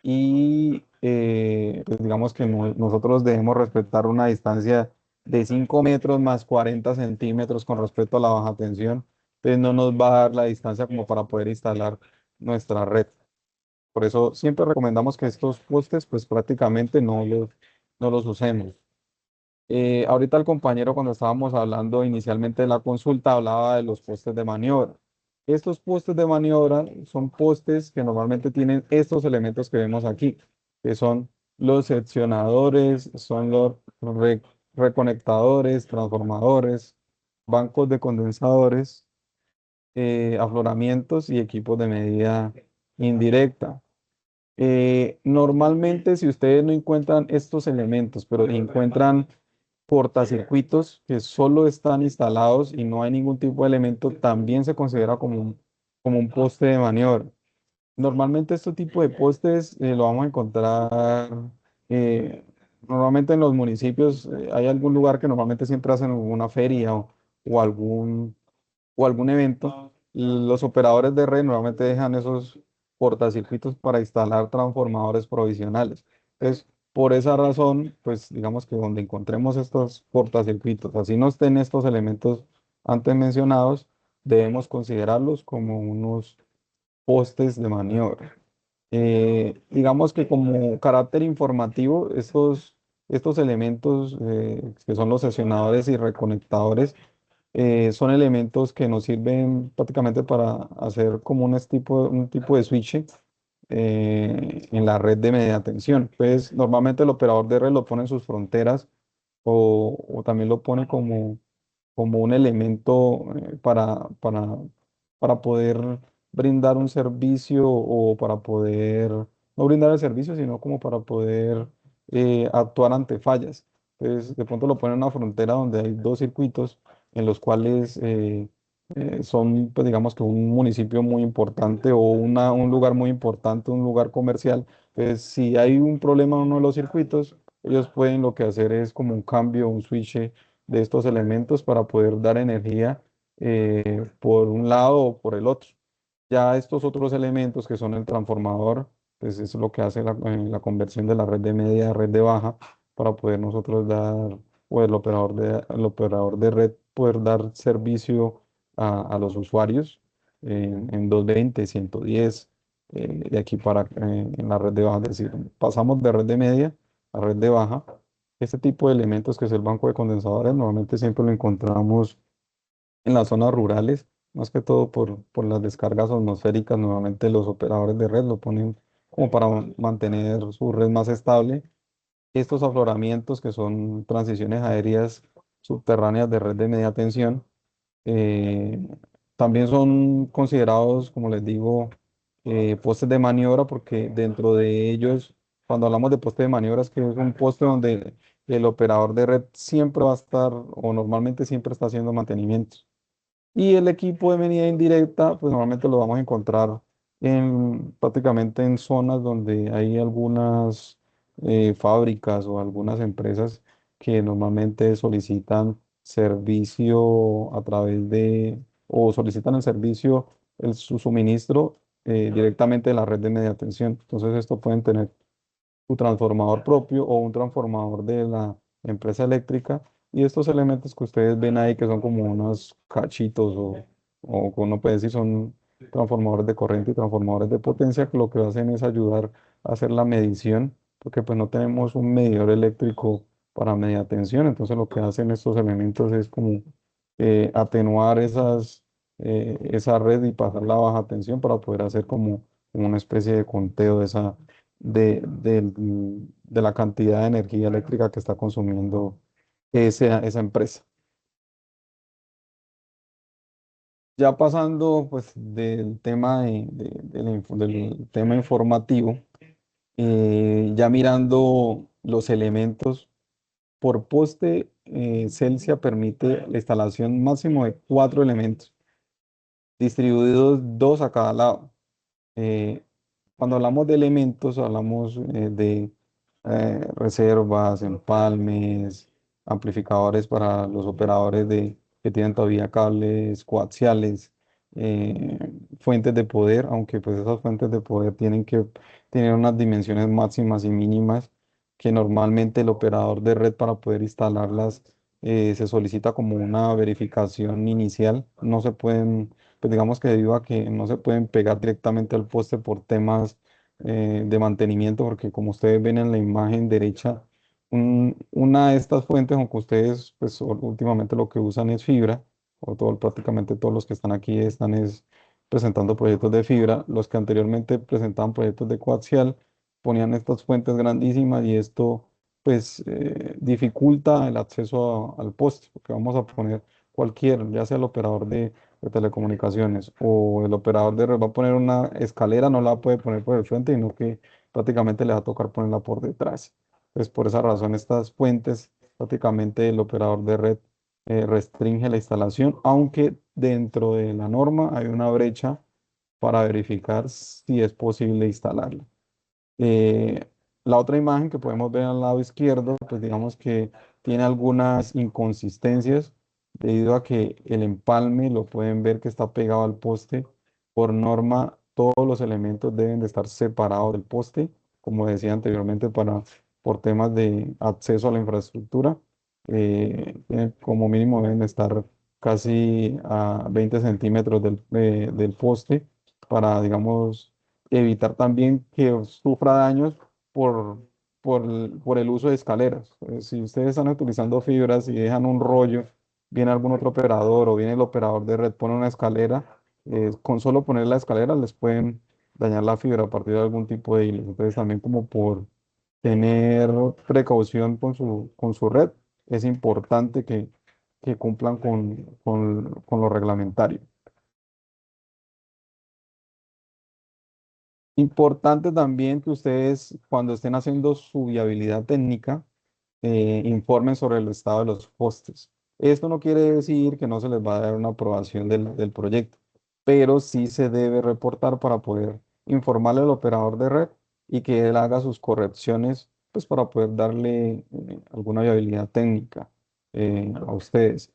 y pues digamos que nosotros debemos respetar una distancia de 5 metros más 40 centímetros con respecto a la baja tensión. Entonces no nos va a dar la distancia como para poder instalar nuestra red. Por eso siempre recomendamos que estos postes pues prácticamente no los usemos. Ahorita el compañero cuando estábamos hablando inicialmente de la consulta hablaba de los postes de maniobra. Estos postes de maniobra son postes que normalmente tienen estos elementos que vemos aquí, que son los seccionadores, son los reconectadores, transformadores, bancos de condensadores, afloramientos y equipos de medida indirecta. Normalmente, si ustedes no encuentran estos elementos, pero encuentran cortacircuitos que solo están instalados y no hay ningún tipo de elemento, también se considera como un poste de maniobra. Normalmente este tipo de postes lo vamos a encontrar normalmente en los municipios. Hay algún lugar que normalmente siempre hacen una feria o algún evento. Los operadores de red normalmente dejan esos cortacircuitos para instalar transformadores provisionales. Entonces, por esa razón, pues digamos que donde encontremos estos cortacircuitos, así no estén estos elementos antes mencionados, debemos considerarlos como unos postes de maniobra. Digamos que como carácter informativo, estos elementos que son los sesionadores y reconectadores, son elementos que nos sirven prácticamente para hacer como un tipo de switch en la red de media tensión. Pues normalmente el operador de red lo pone en sus fronteras o también lo pone como un elemento para poder brindar un servicio o para poder, no brindar el servicio, sino como para poder actuar ante fallas. Entonces, de pronto lo ponen en una frontera donde hay dos circuitos en los cuales son, pues digamos que un municipio muy importante o un lugar muy importante, un lugar comercial. Pues si hay un problema en uno de los circuitos, ellos pueden lo que hacer es como un cambio, un switch de estos elementos para poder dar energía por un lado o por el otro. Ya estos otros elementos que son el transformador, pues es lo que hace la conversión de la red de media a red de baja para poder nosotros dar, o el operador de red poder dar servicio a los usuarios en 220, 110, de aquí para en la red de baja. Es decir, pasamos de red de media a red de baja. Este tipo de elementos que es el banco de condensadores, normalmente siempre lo encontramos en las zonas rurales, más que todo por las descargas atmosféricas. Normalmente los operadores de red lo ponen como para mantener su red más estable. Estos afloramientos, que son transiciones aéreas subterráneas de red de media tensión, eh, también son considerados, como les digo, postes de maniobra, porque dentro de ellos, cuando hablamos de poste de maniobra, es que es un poste donde el operador de red siempre va a estar, o normalmente siempre está haciendo mantenimiento. Y el equipo de medida indirecta, pues normalmente lo vamos a encontrar prácticamente en zonas donde hay algunas fábricas o algunas empresas que normalmente solicitan servicio a través o solicitan el servicio, su suministro directamente de la red de media tensión. Entonces, esto pueden tener su transformador propio o un transformador de la empresa eléctrica, Y estos elementos que ustedes ven ahí, que son como unos cachitos o como uno puede decir, son transformadores de corriente y transformadores de potencia, que lo que hacen es ayudar a hacer la medición, porque pues no tenemos un medidor eléctrico para media tensión. Entonces lo que hacen estos elementos es como atenuar esa red y pasar la baja tensión para poder hacer como una especie de conteo de la cantidad de energía eléctrica que está consumiendo esa empresa. Ya pasando pues del tema, del tema informativo, ya mirando los elementos por poste, Celsia permite la instalación máximo de 4 elementos, distribuidos 2 a cada lado. Eh, Cuando hablamos de elementos, hablamos de reservas, empalmes, amplificadores para los operadores que tienen todavía cables coaxiales, eh, fuentes de poder, aunque pues esas fuentes de poder tienen que tener unas dimensiones máximas y mínimas que normalmente el operador de red para poder instalarlas se solicita como una verificación inicial. No se pueden, pues digamos que debido a que no se pueden pegar directamente al poste por temas de mantenimiento, porque como ustedes ven en la imagen derecha, una de estas fuentes, aunque ustedes pues últimamente lo que usan es fibra, o prácticamente todos los que están aquí están presentando proyectos de fibra. Los que anteriormente presentaban proyectos de coaxial ponían estas fuentes grandísimas y esto pues dificulta el acceso al poste, porque vamos a poner cualquier, ya sea el operador de telecomunicaciones o el operador de red va a poner una escalera, no la puede poner por el frente, sino que prácticamente le va a tocar ponerla por detrás. Pues por esa razón estas fuentes, prácticamente el operador de red restringe la instalación, aunque dentro de la norma hay una brecha para verificar si es posible instalarla. Eh, la otra imagen que podemos ver al lado izquierdo, pues digamos que tiene algunas inconsistencias debido a que el empalme lo pueden ver que está pegado al poste. Por norma, todos los elementos deben de estar separados del poste, como decía anteriormente, por temas de acceso a la infraestructura. Como mínimo deben de estar casi a 20 centímetros del poste para, digamos, evitar también que sufra daños por, por el uso de escaleras. Si ustedes están utilizando fibras y dejan un rollo, viene algún otro operador o viene el operador de red, pone una escalera, con solo poner la escalera les pueden dañar la fibra a partir de algún tipo de hilo. Entonces también como por tener precaución con su red, es importante que cumplan con lo reglamentario. Importante también que ustedes, cuando estén haciendo su viabilidad técnica, informen sobre el estado de los postes. Esto no quiere decir que no se les va a dar una aprobación del proyecto, pero sí se debe reportar para poder informarle al operador de red y que él haga sus correcciones, pues para poder darle alguna viabilidad técnica a ustedes.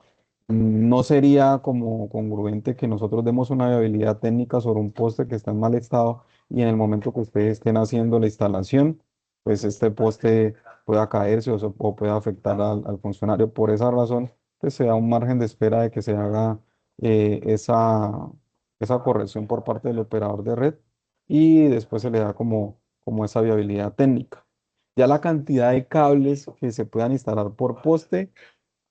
No sería como congruente que nosotros demos una viabilidad técnica sobre un poste que está en mal estado y en el momento que ustedes estén haciendo la instalación, pues este poste pueda caerse o pueda afectar al funcionario. Por esa razón, pues se da un margen de espera de que se haga esa corrección por parte del operador de red y después se le da como esa viabilidad técnica. Ya la cantidad de cables que se puedan instalar por poste,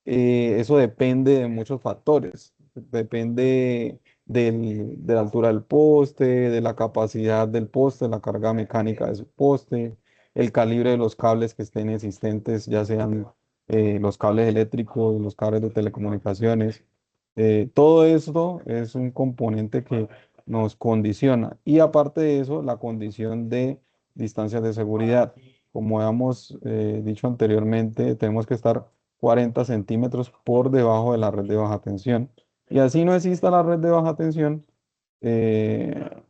eso depende de muchos factores. Depende de la altura del poste, de la capacidad del poste, la carga mecánica de su poste, el calibre de los cables que estén existentes, ya sean los cables eléctricos, los cables de telecomunicaciones. Todo esto es un componente que nos condiciona. Y aparte de eso, la condición de distancias de seguridad. Como hemos dicho anteriormente, tenemos que estar 40 centímetros por debajo de la red de baja tensión. Y así no exista la red de baja tensión,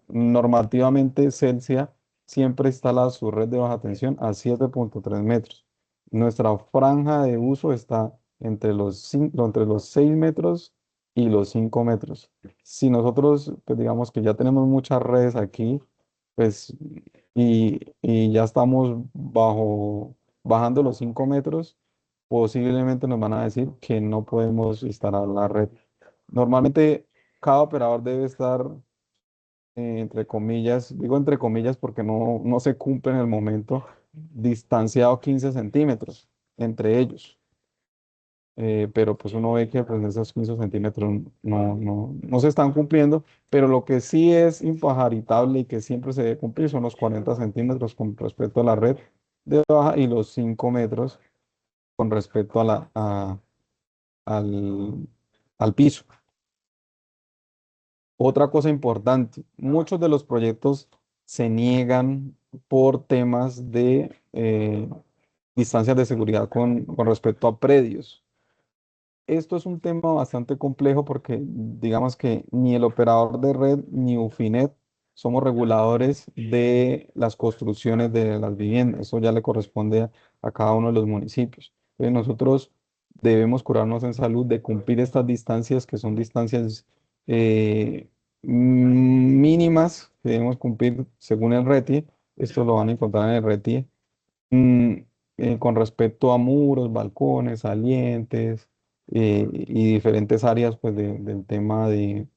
normativamente Celsia siempre instala su red de baja tensión a 7,3 metros. Nuestra franja de uso está entre los 6 metros y los 5 metros. Si nosotros, pues digamos que ya tenemos muchas redes aquí, pues, y ya estamos bajando los 5 metros, posiblemente nos van a decir que no podemos instalar la red. Normalmente cada operador debe estar, entre comillas, digo entre comillas porque no se cumple en el momento, distanciado 15 centímetros entre ellos. Pero pues uno ve que pues esos 15 centímetros no se están cumpliendo, pero lo que sí es impajaritable y que siempre se debe cumplir son los 40 centímetros con respecto a la red de baja y los 5 metros con respecto al, al piso. Otra cosa importante, muchos de los proyectos se niegan por temas de distancias de seguridad con respecto a predios. Esto es un tema bastante complejo porque digamos que ni el operador de red ni Ufinet somos reguladores de las construcciones de las viviendas. Eso ya le corresponde a cada uno de los municipios. Entonces nosotros debemos curarnos en salud de cumplir estas distancias que son distancias mínimas que debemos cumplir según el RETIE. Esto lo van a encontrar en el RETIE. mm, con respecto a muros, balcones, salientes y diferentes áreas pues, del tema de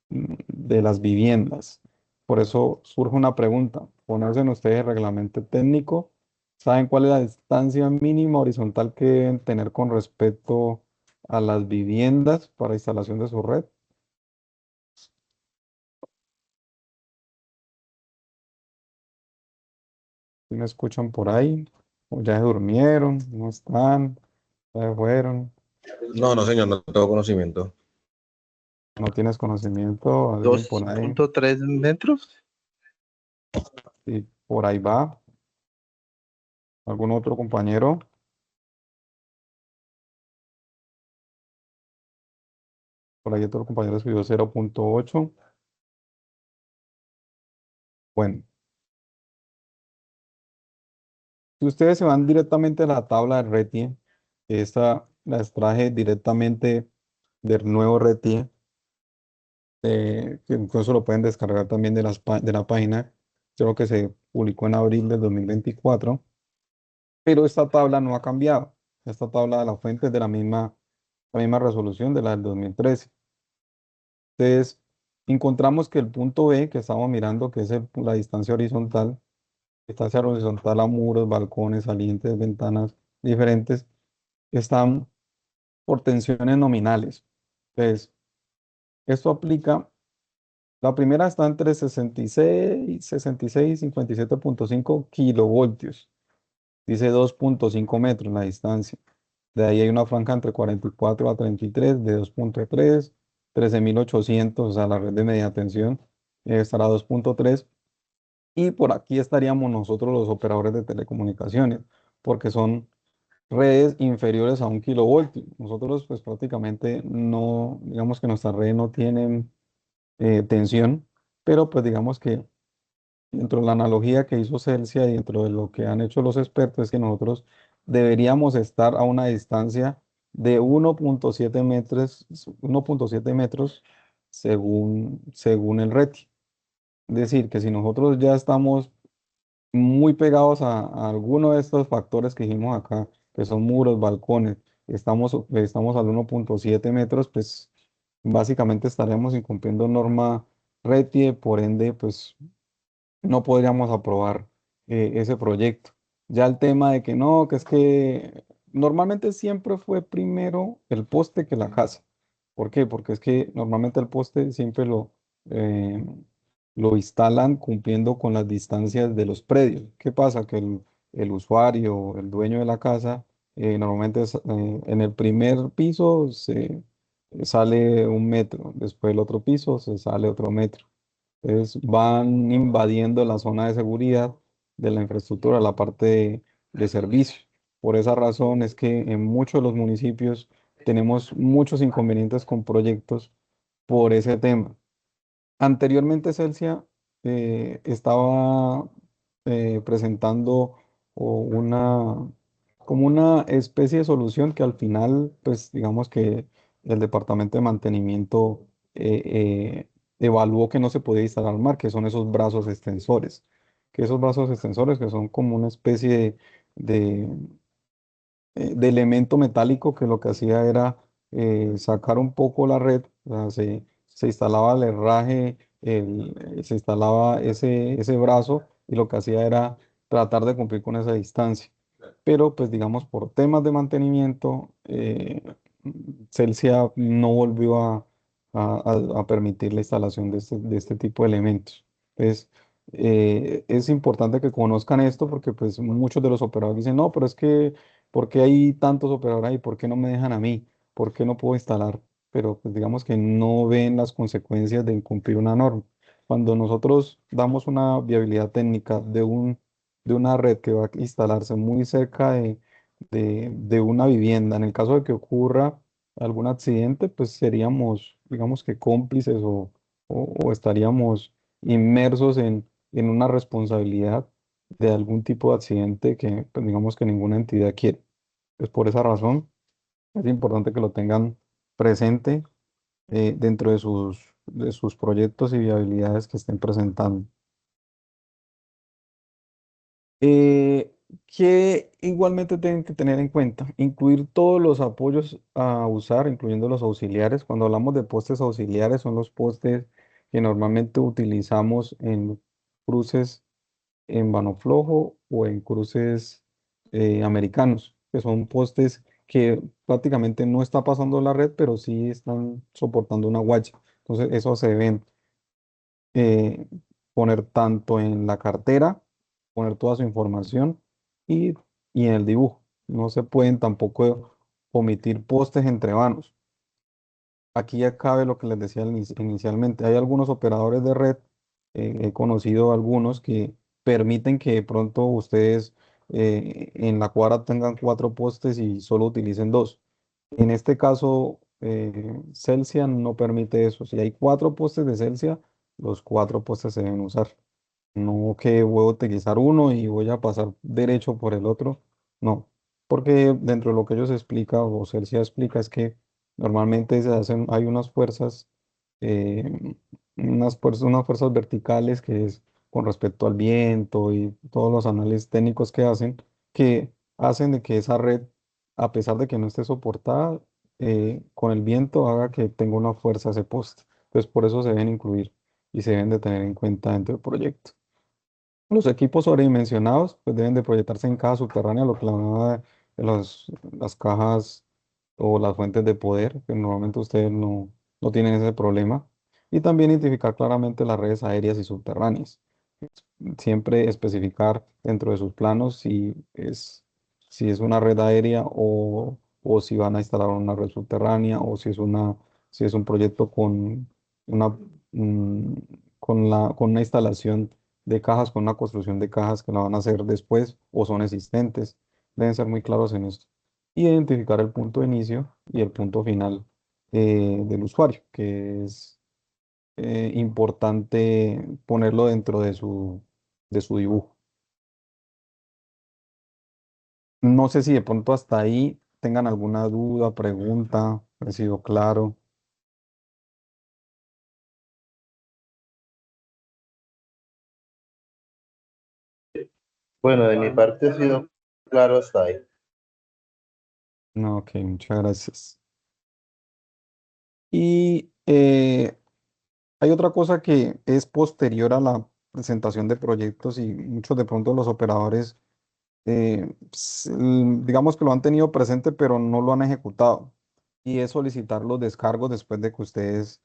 las viviendas. Por eso surge una pregunta. ¿Conocen ustedes el reglamento técnico? ¿Saben cuál es la distancia mínima horizontal que deben tener con respecto a las viviendas para instalación de su red? ¿Sí me escuchan por ahí? ¿O ya se durmieron? ¿No están? ¿Ya se fueron? No, no, señor, no tengo conocimiento. ¿No tienes conocimiento? ¿Alguien dos por ahí? punto tres metros. Sí, por ahí va. ¿Algún otro compañero? Por ahí otro compañero escribió 0.8. Bueno, si ustedes se van directamente a la tabla de RETIE, que esta la extraje directamente del nuevo RETIE, que incluso lo pueden descargar también de la página, creo que se publicó en abril del 2024, pero esta tabla no ha cambiado. Esta tabla de la fuente es de la misma resolución de la del 2013. Entonces, encontramos que el punto B que estamos mirando, que es la distancia horizontal a muros, balcones, salientes, ventanas diferentes, están por tensiones nominales. Entonces, esto aplica, la primera está entre 66 y 57.5 kilovoltios. Dice 2.5 metros la distancia. De ahí hay una franja entre 44 a 33 de 2.3, 13.800, o sea, la red de media tensión estará a 2.3. Y por aquí estaríamos nosotros los operadores de telecomunicaciones, porque son redes inferiores a 1 kilovoltio. Nosotros pues prácticamente no, digamos que nuestras redes no tienen tensión, pero pues digamos que dentro de la analogía que hizo Celsia y dentro de lo que han hecho los expertos es que nosotros deberíamos estar a una distancia de 1.7 metros, 1.7 metros según el RETI. Es decir, que si nosotros ya estamos muy pegados a alguno de estos factores que dijimos acá, que son muros, balcones, estamos al 1.7 metros, pues básicamente estaríamos incumpliendo norma RETIE, por ende, pues no podríamos aprobar ese proyecto. Ya el tema de que no, que es que normalmente siempre fue primero el poste que la casa. ¿Por qué? Porque es que normalmente el poste siempre eh, lo instalan cumpliendo con las distancias de los predios. ¿Qué pasa? Que el usuario, el dueño de la casa, normalmente en el primer piso se sale 1 metro, después el otro piso se sale otro metro. Entonces van invadiendo la zona de seguridad de la infraestructura, la parte de servicio. Por esa razón es que en muchos de los municipios tenemos muchos inconvenientes con proyectos por ese tema. Anteriormente Celsia estaba presentando una, como una especie de solución que al final, pues digamos que el departamento de mantenimiento evaluó que no se podía instalar al mar, que son esos brazos extensores, que esos brazos extensores que son como una especie de, de elemento metálico que lo que hacía era sacar un poco la red, o sea, se instalaba el herraje, se instalaba ese brazo y lo que hacía era tratar de cumplir con esa distancia. Pero pues digamos por temas de mantenimiento, Celsia no volvió a permitir la instalación de este tipo de elementos. Entonces, es importante que conozcan esto porque pues muchos de los operadores dicen, no, pero es que, ¿por qué hay tantos operadores ahí? ¿Por qué no me dejan a mí? ¿Por qué no puedo instalar? Pero pues digamos que no ven las consecuencias de incumplir una norma. Cuando nosotros damos una viabilidad técnica de una red que va a instalarse muy cerca de una vivienda, en el caso de que ocurra algún accidente, pues seríamos, digamos que cómplices o estaríamos inmersos en una responsabilidad de algún tipo de accidente que, pues, digamos que ninguna entidad quiere. Pues por esa razón es importante que lo tengan presente dentro de sus proyectos y viabilidades que estén presentando. Eh, que igualmente tienen que tener en cuenta, incluir todos los apoyos a usar, incluyendo los auxiliares. Cuando hablamos de postes auxiliares, son los postes que normalmente utilizamos en cruces en vano flojo o en cruces americanos, que son postes que prácticamente no está pasando la red, pero sí están soportando una guacha. Entonces, eso se deben eh, poner tanto en la cartera, poner toda su información y, y en el dibujo. No se pueden tampoco omitir postes entre vanos. Aquí ya cabe lo que les decía inicialmente. Hay algunos operadores de red, he conocido algunos que permiten que de pronto ustedes en la cuadra tengan cuatro postes y solo utilicen dos. En este caso, Celsia no permite eso. Si hay cuatro postes de Celsia, los cuatro postes se deben usar. No que voy a utilizar uno y voy a pasar derecho por el otro. No, porque dentro de lo que ellos explican o Celsia explica es que normalmente se hacen, hay eh, unas fuerzas verticales que es con respecto al viento y todos los análisis técnicos que hacen de que esa red, a pesar de que no esté soportada, con el viento haga que tenga una fuerza ese poste. Entonces por eso se deben incluir y se deben de tener en cuenta dentro del proyecto. Los equipos sobredimensionados pues deben de proyectarse en caja subterránea, lo que la hablaba de las cajas o las fuentes de poder, que normalmente ustedes no tienen ese problema. Y también identificar claramente las redes aéreas y subterráneas. Siempre especificar dentro de sus planos si es una red aérea o si van a instalar una red subterránea o si es un proyecto una, mm, con una instalación de cajas, con una construcción de cajas que la van a hacer después o son existentes. Deben ser muy claros en esto. Y identificar el punto de inicio y el punto final del usuario, que es importante ponerlo dentro de su dibujo. No sé si de pronto hasta ahí tengan alguna duda, pregunta, ha sido claro. Bueno, de mi parte ha sido claro hasta ahí. No, ok, muchas gracias. Y hay otra cosa que es posterior a la presentación de proyectos y muchos de pronto los operadores, digamos que lo han tenido presente, pero no lo han ejecutado. Y es solicitar los descargos después de que ustedes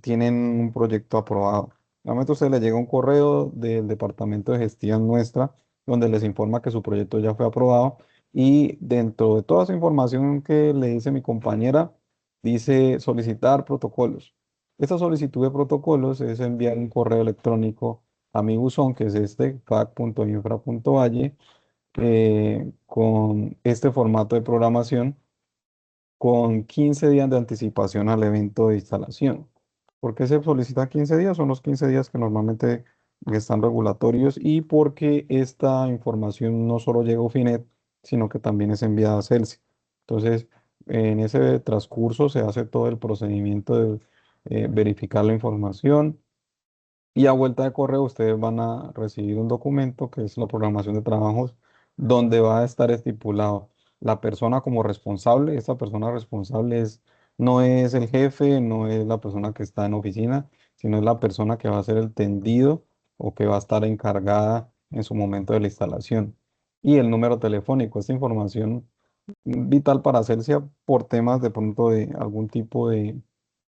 tienen un proyecto aprobado. Normalmente a ustedes les llega un correo del departamento de gestión nuestra, donde les informa que su proyecto ya fue aprobado. Y dentro de toda esa información que le dice mi compañera, dice solicitar protocolos. Esta solicitud de protocolos es enviar un correo electrónico a mi buzón, que es este, fac.infra.valle, con este formato de programación con 15 días de anticipación al evento de instalación. ¿Por qué se solicita 15 días? Son los 15 días que normalmente están regulatorios y porque esta información no solo llega a Ufinet, sino que también es enviada a Celsi. Entonces, en ese transcurso se hace todo el procedimiento de verificar la información y a vuelta de correo ustedes van a recibir un documento que es la programación de trabajos donde va a estar estipulado la persona como responsable. Esta persona responsable no es el jefe, no es la persona que está en oficina, sino es la persona que va a hacer el tendido o que va a estar encargada en su momento de la instalación. Y el número telefónico, esta información vital para hacerse por temas de pronto de algún tipo de,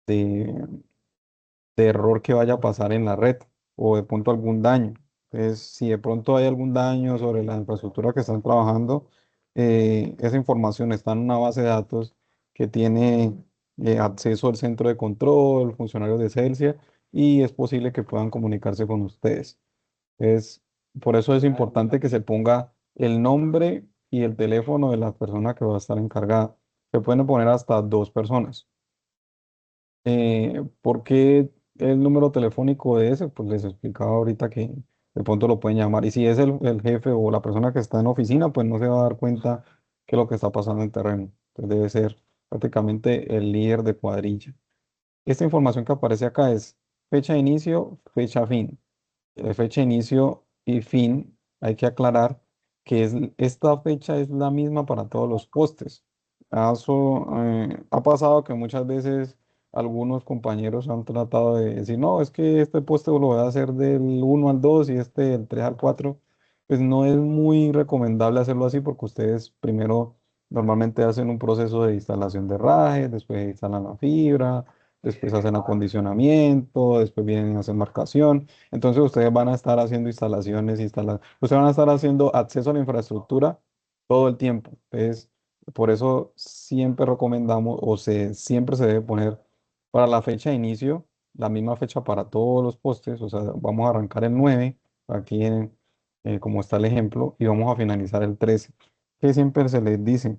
de error que vaya a pasar en la red o de pronto algún daño. Entonces, si de pronto hay algún daño sobre la infraestructura que están trabajando, esa información está en una base de datos que tiene acceso al centro de control, funcionarios de Celsia, y es posible que puedan comunicarse con ustedes. Es, por eso es importante que se ponga el nombre y el teléfono de la persona que va a estar encargada. Se pueden poner hasta dos personas. ¿Por qué el número telefónico de ese? Pues les explicaba ahorita que de pronto lo pueden llamar. Y si es el jefe o la persona que está en oficina, pues no se va a dar cuenta qué es lo que está pasando en terreno. Entonces debe ser prácticamente el líder de cuadrilla. Esta información que aparece acá es fecha de inicio, fecha fin. Fecha de inicio y fin, hay que aclarar que esta fecha es la misma para todos los postes. Ha pasado que muchas veces algunos compañeros han tratado de decir, no, es que este poste lo voy a hacer del 1 al 2 y este del 3 al 4. Pues no es muy recomendable hacerlo así porque ustedes primero normalmente hacen un proceso de instalación de raje, después instalan la fibra, después hacen acondicionamiento, después vienen a hacer marcación. Entonces ustedes van a estar haciendo ustedes van a estar haciendo acceso a la infraestructura todo el tiempo. Entonces, por eso siempre recomendamos siempre se debe poner para la fecha de inicio la misma fecha para todos los postes. O sea, vamos a arrancar el 9 aquí como está el ejemplo, y vamos a finalizar el 13. Que siempre se les dice,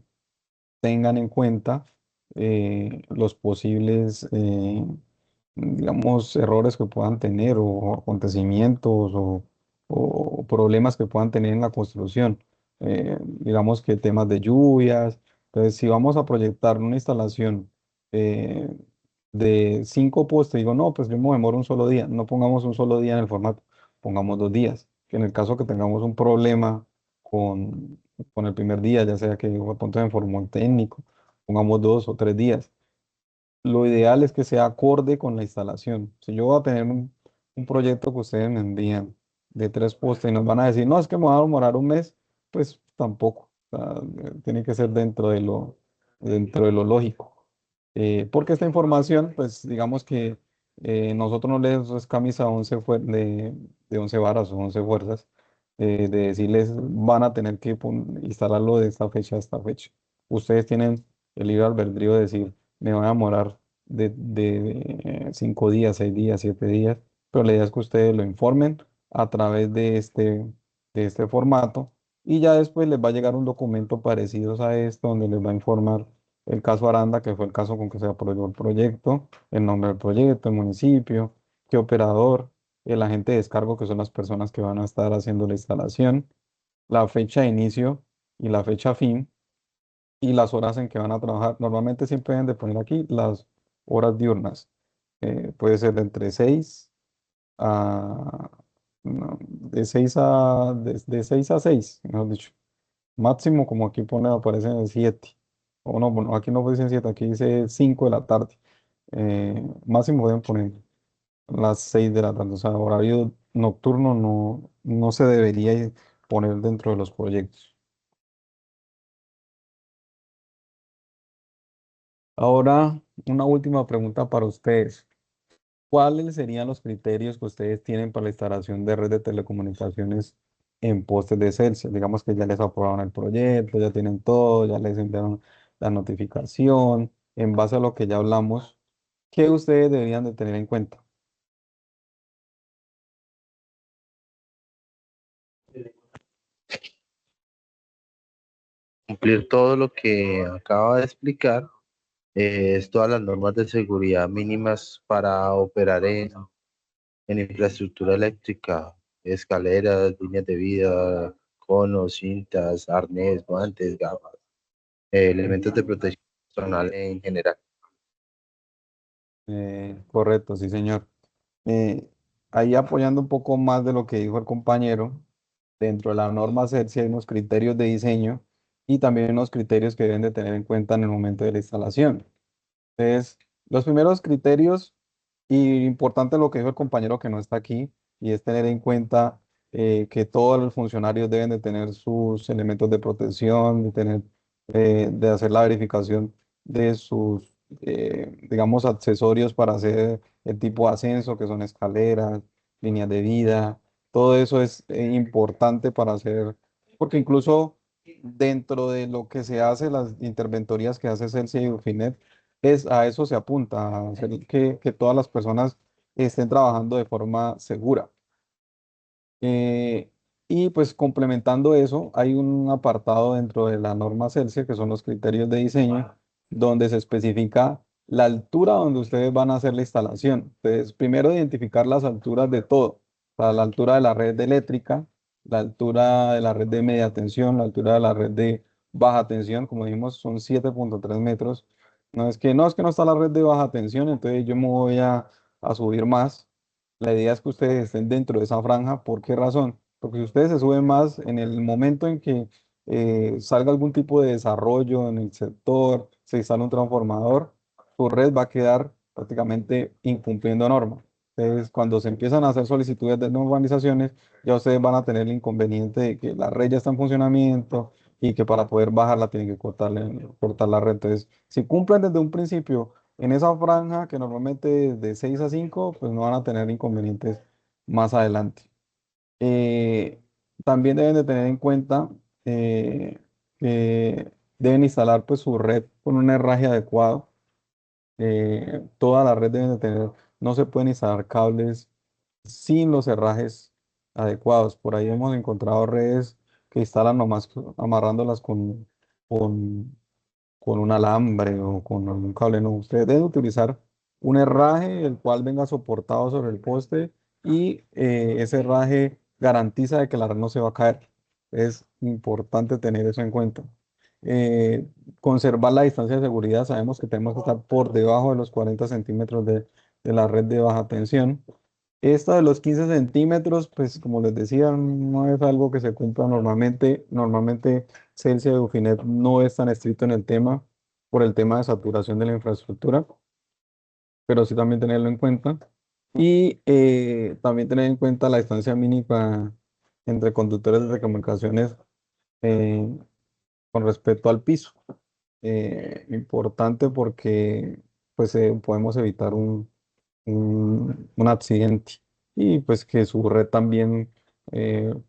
tengan en cuenta los posibles, digamos, errores que puedan tener o acontecimientos o problemas que puedan tener en la construcción. Digamos que temas de lluvias. Entonces, si vamos a proyectar una instalación eh, de 5 postes, digo, no, pues yo me demoro un solo día. No pongamos un solo día en el formato, pongamos 2 días. Que en el caso que tengamos un problema con el primer día, ya sea que de pronto se informó el técnico, pongamos 2 o 3 días. Lo ideal es que sea acorde con la instalación. Si yo voy a tener un proyecto que ustedes me envían de 3 postes y nos van a decir, no, es que me va a demorar un mes, pues tampoco. O sea, tiene que ser dentro de lo lógico. Porque esta información, pues digamos que nosotros no les es camisa 11 de 11 varas o 11 fuerzas, de decirles van a tener que instalarlo de esta fecha a esta fecha. Ustedes tienen el libre albedrío de decir, me van a demorar de 5 días, 6 días, 7 días, pero la idea es que ustedes lo informen a través de este formato, y ya después les va a llegar un documento parecido a esto donde les va a informar el caso Aranda, que fue el caso con que se aprobó el proyecto, el nombre del proyecto, el municipio, qué operador, el agente de descargo, que son las personas que van a estar haciendo la instalación, la fecha de inicio y la fecha fin, y las horas en que van a trabajar. Normalmente siempre deben de poner aquí las horas diurnas. Puede ser de entre 6 a... no, de 6 a 6, mejor dicho. Máximo, como aquí pone, aparecen 7. O no, bueno, aquí no dicen 7, aquí dice 5 de la tarde. Máximo deben poner las 6 de la tarde. O sea, horario nocturno no se debería poner dentro de los proyectos. Ahora, una última pregunta para ustedes. ¿Cuáles serían los criterios que ustedes tienen para la instalación de red de telecomunicaciones en postes de Celsius? Digamos que ya les aprobaron el proyecto, ya tienen todo, ya les enviaron la notificación. En base a lo que ya hablamos, ¿qué ustedes deberían de tener en cuenta? Cumplir todo lo que acaba de explicar, es todas las normas de seguridad mínimas para operar en infraestructura eléctrica, escaleras, líneas de vida, conos, cintas, arnés, guantes, gafas, elementos de protección personal en general. Correcto, sí, señor. Eh, Ahí apoyando un poco más de lo que dijo el compañero, dentro de la norma CERCI hay unos criterios de diseño y también unos criterios que deben de tener en cuenta en el momento de la instalación. Entonces, los primeros criterios, y importante lo que dijo el compañero que no está aquí, y es tener en cuenta que todos los funcionarios deben de tener sus elementos de protección, de hacer la verificación de sus, digamos, accesorios para hacer el tipo de ascenso, que son escaleras, líneas de vida. Todo eso es importante para hacer, porque incluso dentro de lo que se hace, las interventorías que hace Celsia y Ufinet, a eso se apunta, a hacer que todas las personas estén trabajando de forma segura. Eh, y pues complementando eso, hay un apartado dentro de la norma Celsius, que son los criterios de diseño, donde se especifica la altura donde ustedes van a hacer la instalación. Entonces, primero identificar las alturas de todo, o sea, la altura de la red eléctrica, la altura de la red de media tensión, la altura de la red de baja tensión, como dijimos, son 7,3 metros. No es que no está la red de baja tensión, entonces yo me voy a subir más. La idea es que ustedes estén dentro de esa franja. ¿Por qué razón? Porque si ustedes se suben más en el momento en que salga algún tipo de desarrollo en el sector, se instala un transformador, su red va a quedar prácticamente incumpliendo norma. Entonces, cuando se empiezan a hacer solicitudes de normalizaciones, ya ustedes van a tener el inconveniente de que la red ya está en funcionamiento y que para poder bajarla tienen que cortar la red. Entonces, si cumplen desde un principio en esa franja, que normalmente es de 6 a 5, pues no van a tener inconvenientes más adelante. Eh, También deben de tener en cuenta que deben instalar pues su red con un herraje adecuado. Toda la red deben de tener, no se pueden instalar cables sin los herrajes adecuados. Por ahí hemos encontrado redes que instalan nomás amarrándolas con con un alambre o con algún cable. No, ustedes deben utilizar un herraje el cual venga soportado sobre el poste, y ese herraje garantiza de que la red no se va a caer. Es importante tener eso en cuenta. Eh, Conservar la distancia de seguridad. Sabemos que tenemos que estar por debajo de los 40 centímetros de la red de baja tensión. Esta de los 15 centímetros, pues como les decía, no es algo que se cumpla normalmente. Normalmente Celsia y Ufinet no es tan estricto en el tema por el tema de saturación de la infraestructura, pero sí también tenerlo en cuenta. Y también tener en cuenta la distancia mínima entre conductores de telecomunicaciones eh, con respecto al piso. Importante porque pues podemos evitar un accidente, y pues que su red también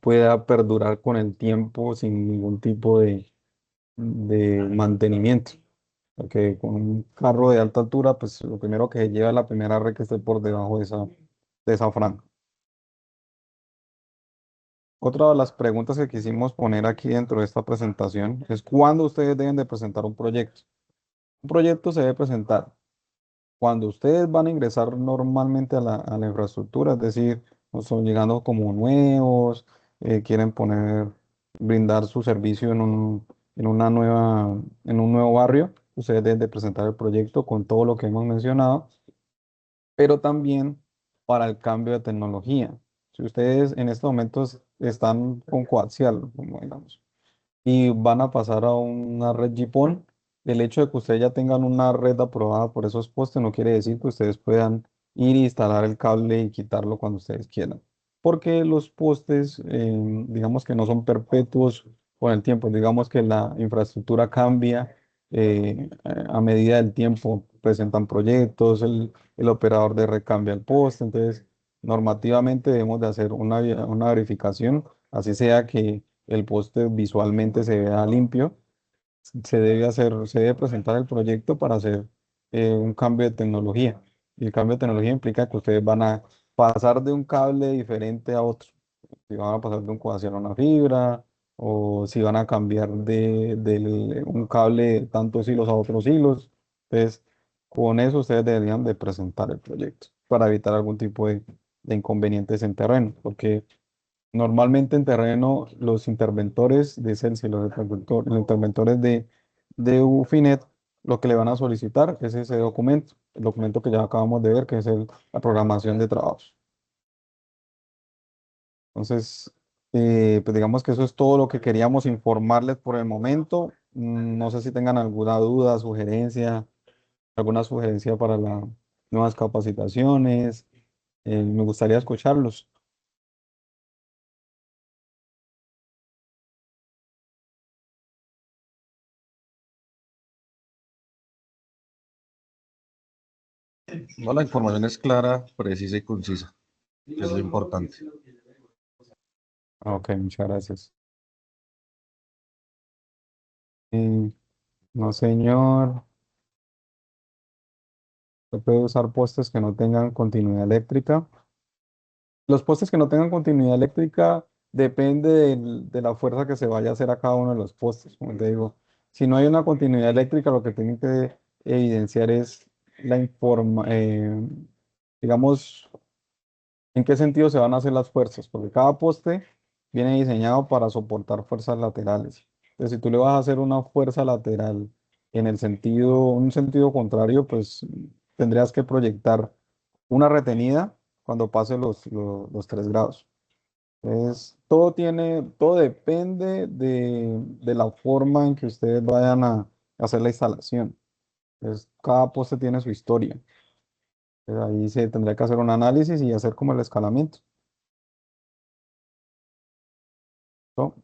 pueda perdurar con el tiempo sin ningún tipo de mantenimiento. Porque con un carro de alta altura, pues lo primero que se lleva es la primera red que esté por debajo de esa franja. Otra de las preguntas que quisimos poner aquí dentro de esta presentación es cuándo ustedes deben de presentar un proyecto. Un proyecto se debe presentar cuando ustedes van a ingresar normalmente a la infraestructura, es decir, no son llegando como nuevos, quieren brindar su servicio en un nuevo barrio, ustedes deben de presentar el proyecto con todo lo que hemos mencionado, pero también para el cambio de tecnología. Si ustedes en estos momentos están con coaxial, como digamos, y van a pasar a una red GPON, el hecho de que ustedes ya tengan una red aprobada por esos postes no quiere decir que ustedes puedan ir e instalar el cable y quitarlo cuando ustedes quieran. Porque los postes, digamos que no son perpetuos con el tiempo, digamos que la infraestructura cambia a medida del tiempo, presentan proyectos, el operador de red cambia el poste, entonces normativamente debemos de hacer una verificación, así sea que el poste visualmente se vea limpio. Se debe presentar el proyecto para hacer un cambio de tecnología. Y el cambio de tecnología implica que ustedes van a pasar de un cable diferente a otro. Si van a pasar de un coaxial a una fibra, o si van a cambiar de un cable de tantos hilos a otros hilos. Entonces, con eso ustedes deberían de presentar el proyecto para evitar algún tipo de inconvenientes en terreno, porque normalmente en terreno, los interventores de Celsi, los interventores de Ufinet, lo que le van a solicitar es ese documento, el documento que ya acabamos de ver, que es la programación de trabajos. Entonces, Pues digamos que eso es todo lo que queríamos informarles por el momento. No sé si tengan alguna duda, sugerencia, alguna sugerencia para las nuevas capacitaciones. Me gustaría escucharlos. No, la información es clara, precisa y concisa, que es lo importante. Ok, muchas gracias. Eh, no, señor. Se puede usar postes que no tengan continuidad eléctrica. Los postes que no tengan continuidad eléctrica depende de la fuerza que se vaya a hacer a cada uno de los postes. Como te digo, si no hay una continuidad eléctrica, lo que tienen que evidenciar es la digamos, en qué sentido se van a hacer las fuerzas, porque cada poste viene diseñado para soportar fuerzas laterales. Entonces, si tú le vas a hacer una fuerza lateral en un sentido contrario, pues tendrías que proyectar una retenida cuando pase los 3 grados. Entonces, todo depende de la forma en que ustedes vayan a hacer la instalación. Entonces, cada poste tiene su historia. Entonces, ahí se tendría que hacer un análisis y hacer como el escalamiento, ¿no?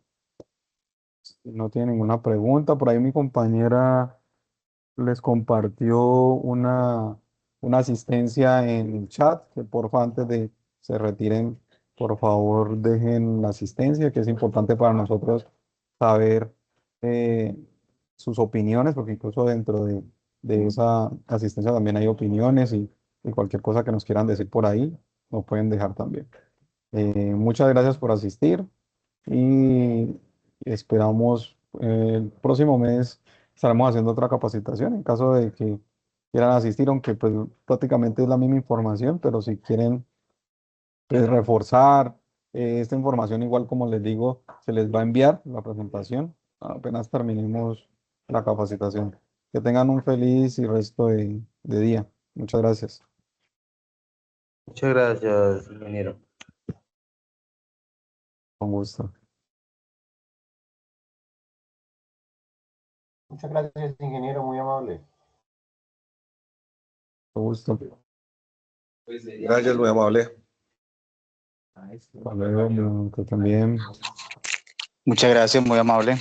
Si no tiene ninguna pregunta, por ahí mi compañera les compartió una asistencia en el chat, que porfa antes de se retiren, por favor dejen la asistencia, que es importante para nosotros saber eh, sus opiniones, porque incluso dentro de esa asistencia también hay opiniones y cualquier cosa que nos quieran decir por ahí, nos pueden dejar también. Muchas gracias por asistir y esperamos el próximo mes estaremos haciendo otra capacitación en caso de que quieran asistir, aunque pues prácticamente es la misma información, pero si quieren pues, reforzar esta información, igual como les digo, se les va a enviar la presentación apenas terminemos la capacitación. Que tengan un feliz y resto de día. Muchas gracias. Muchas gracias, ingeniero. Con gusto. Muchas gracias, ingeniero, muy amable. Con gusto. Gracias, muy amable. Hasta luego, que también. Muchas gracias, muy amable.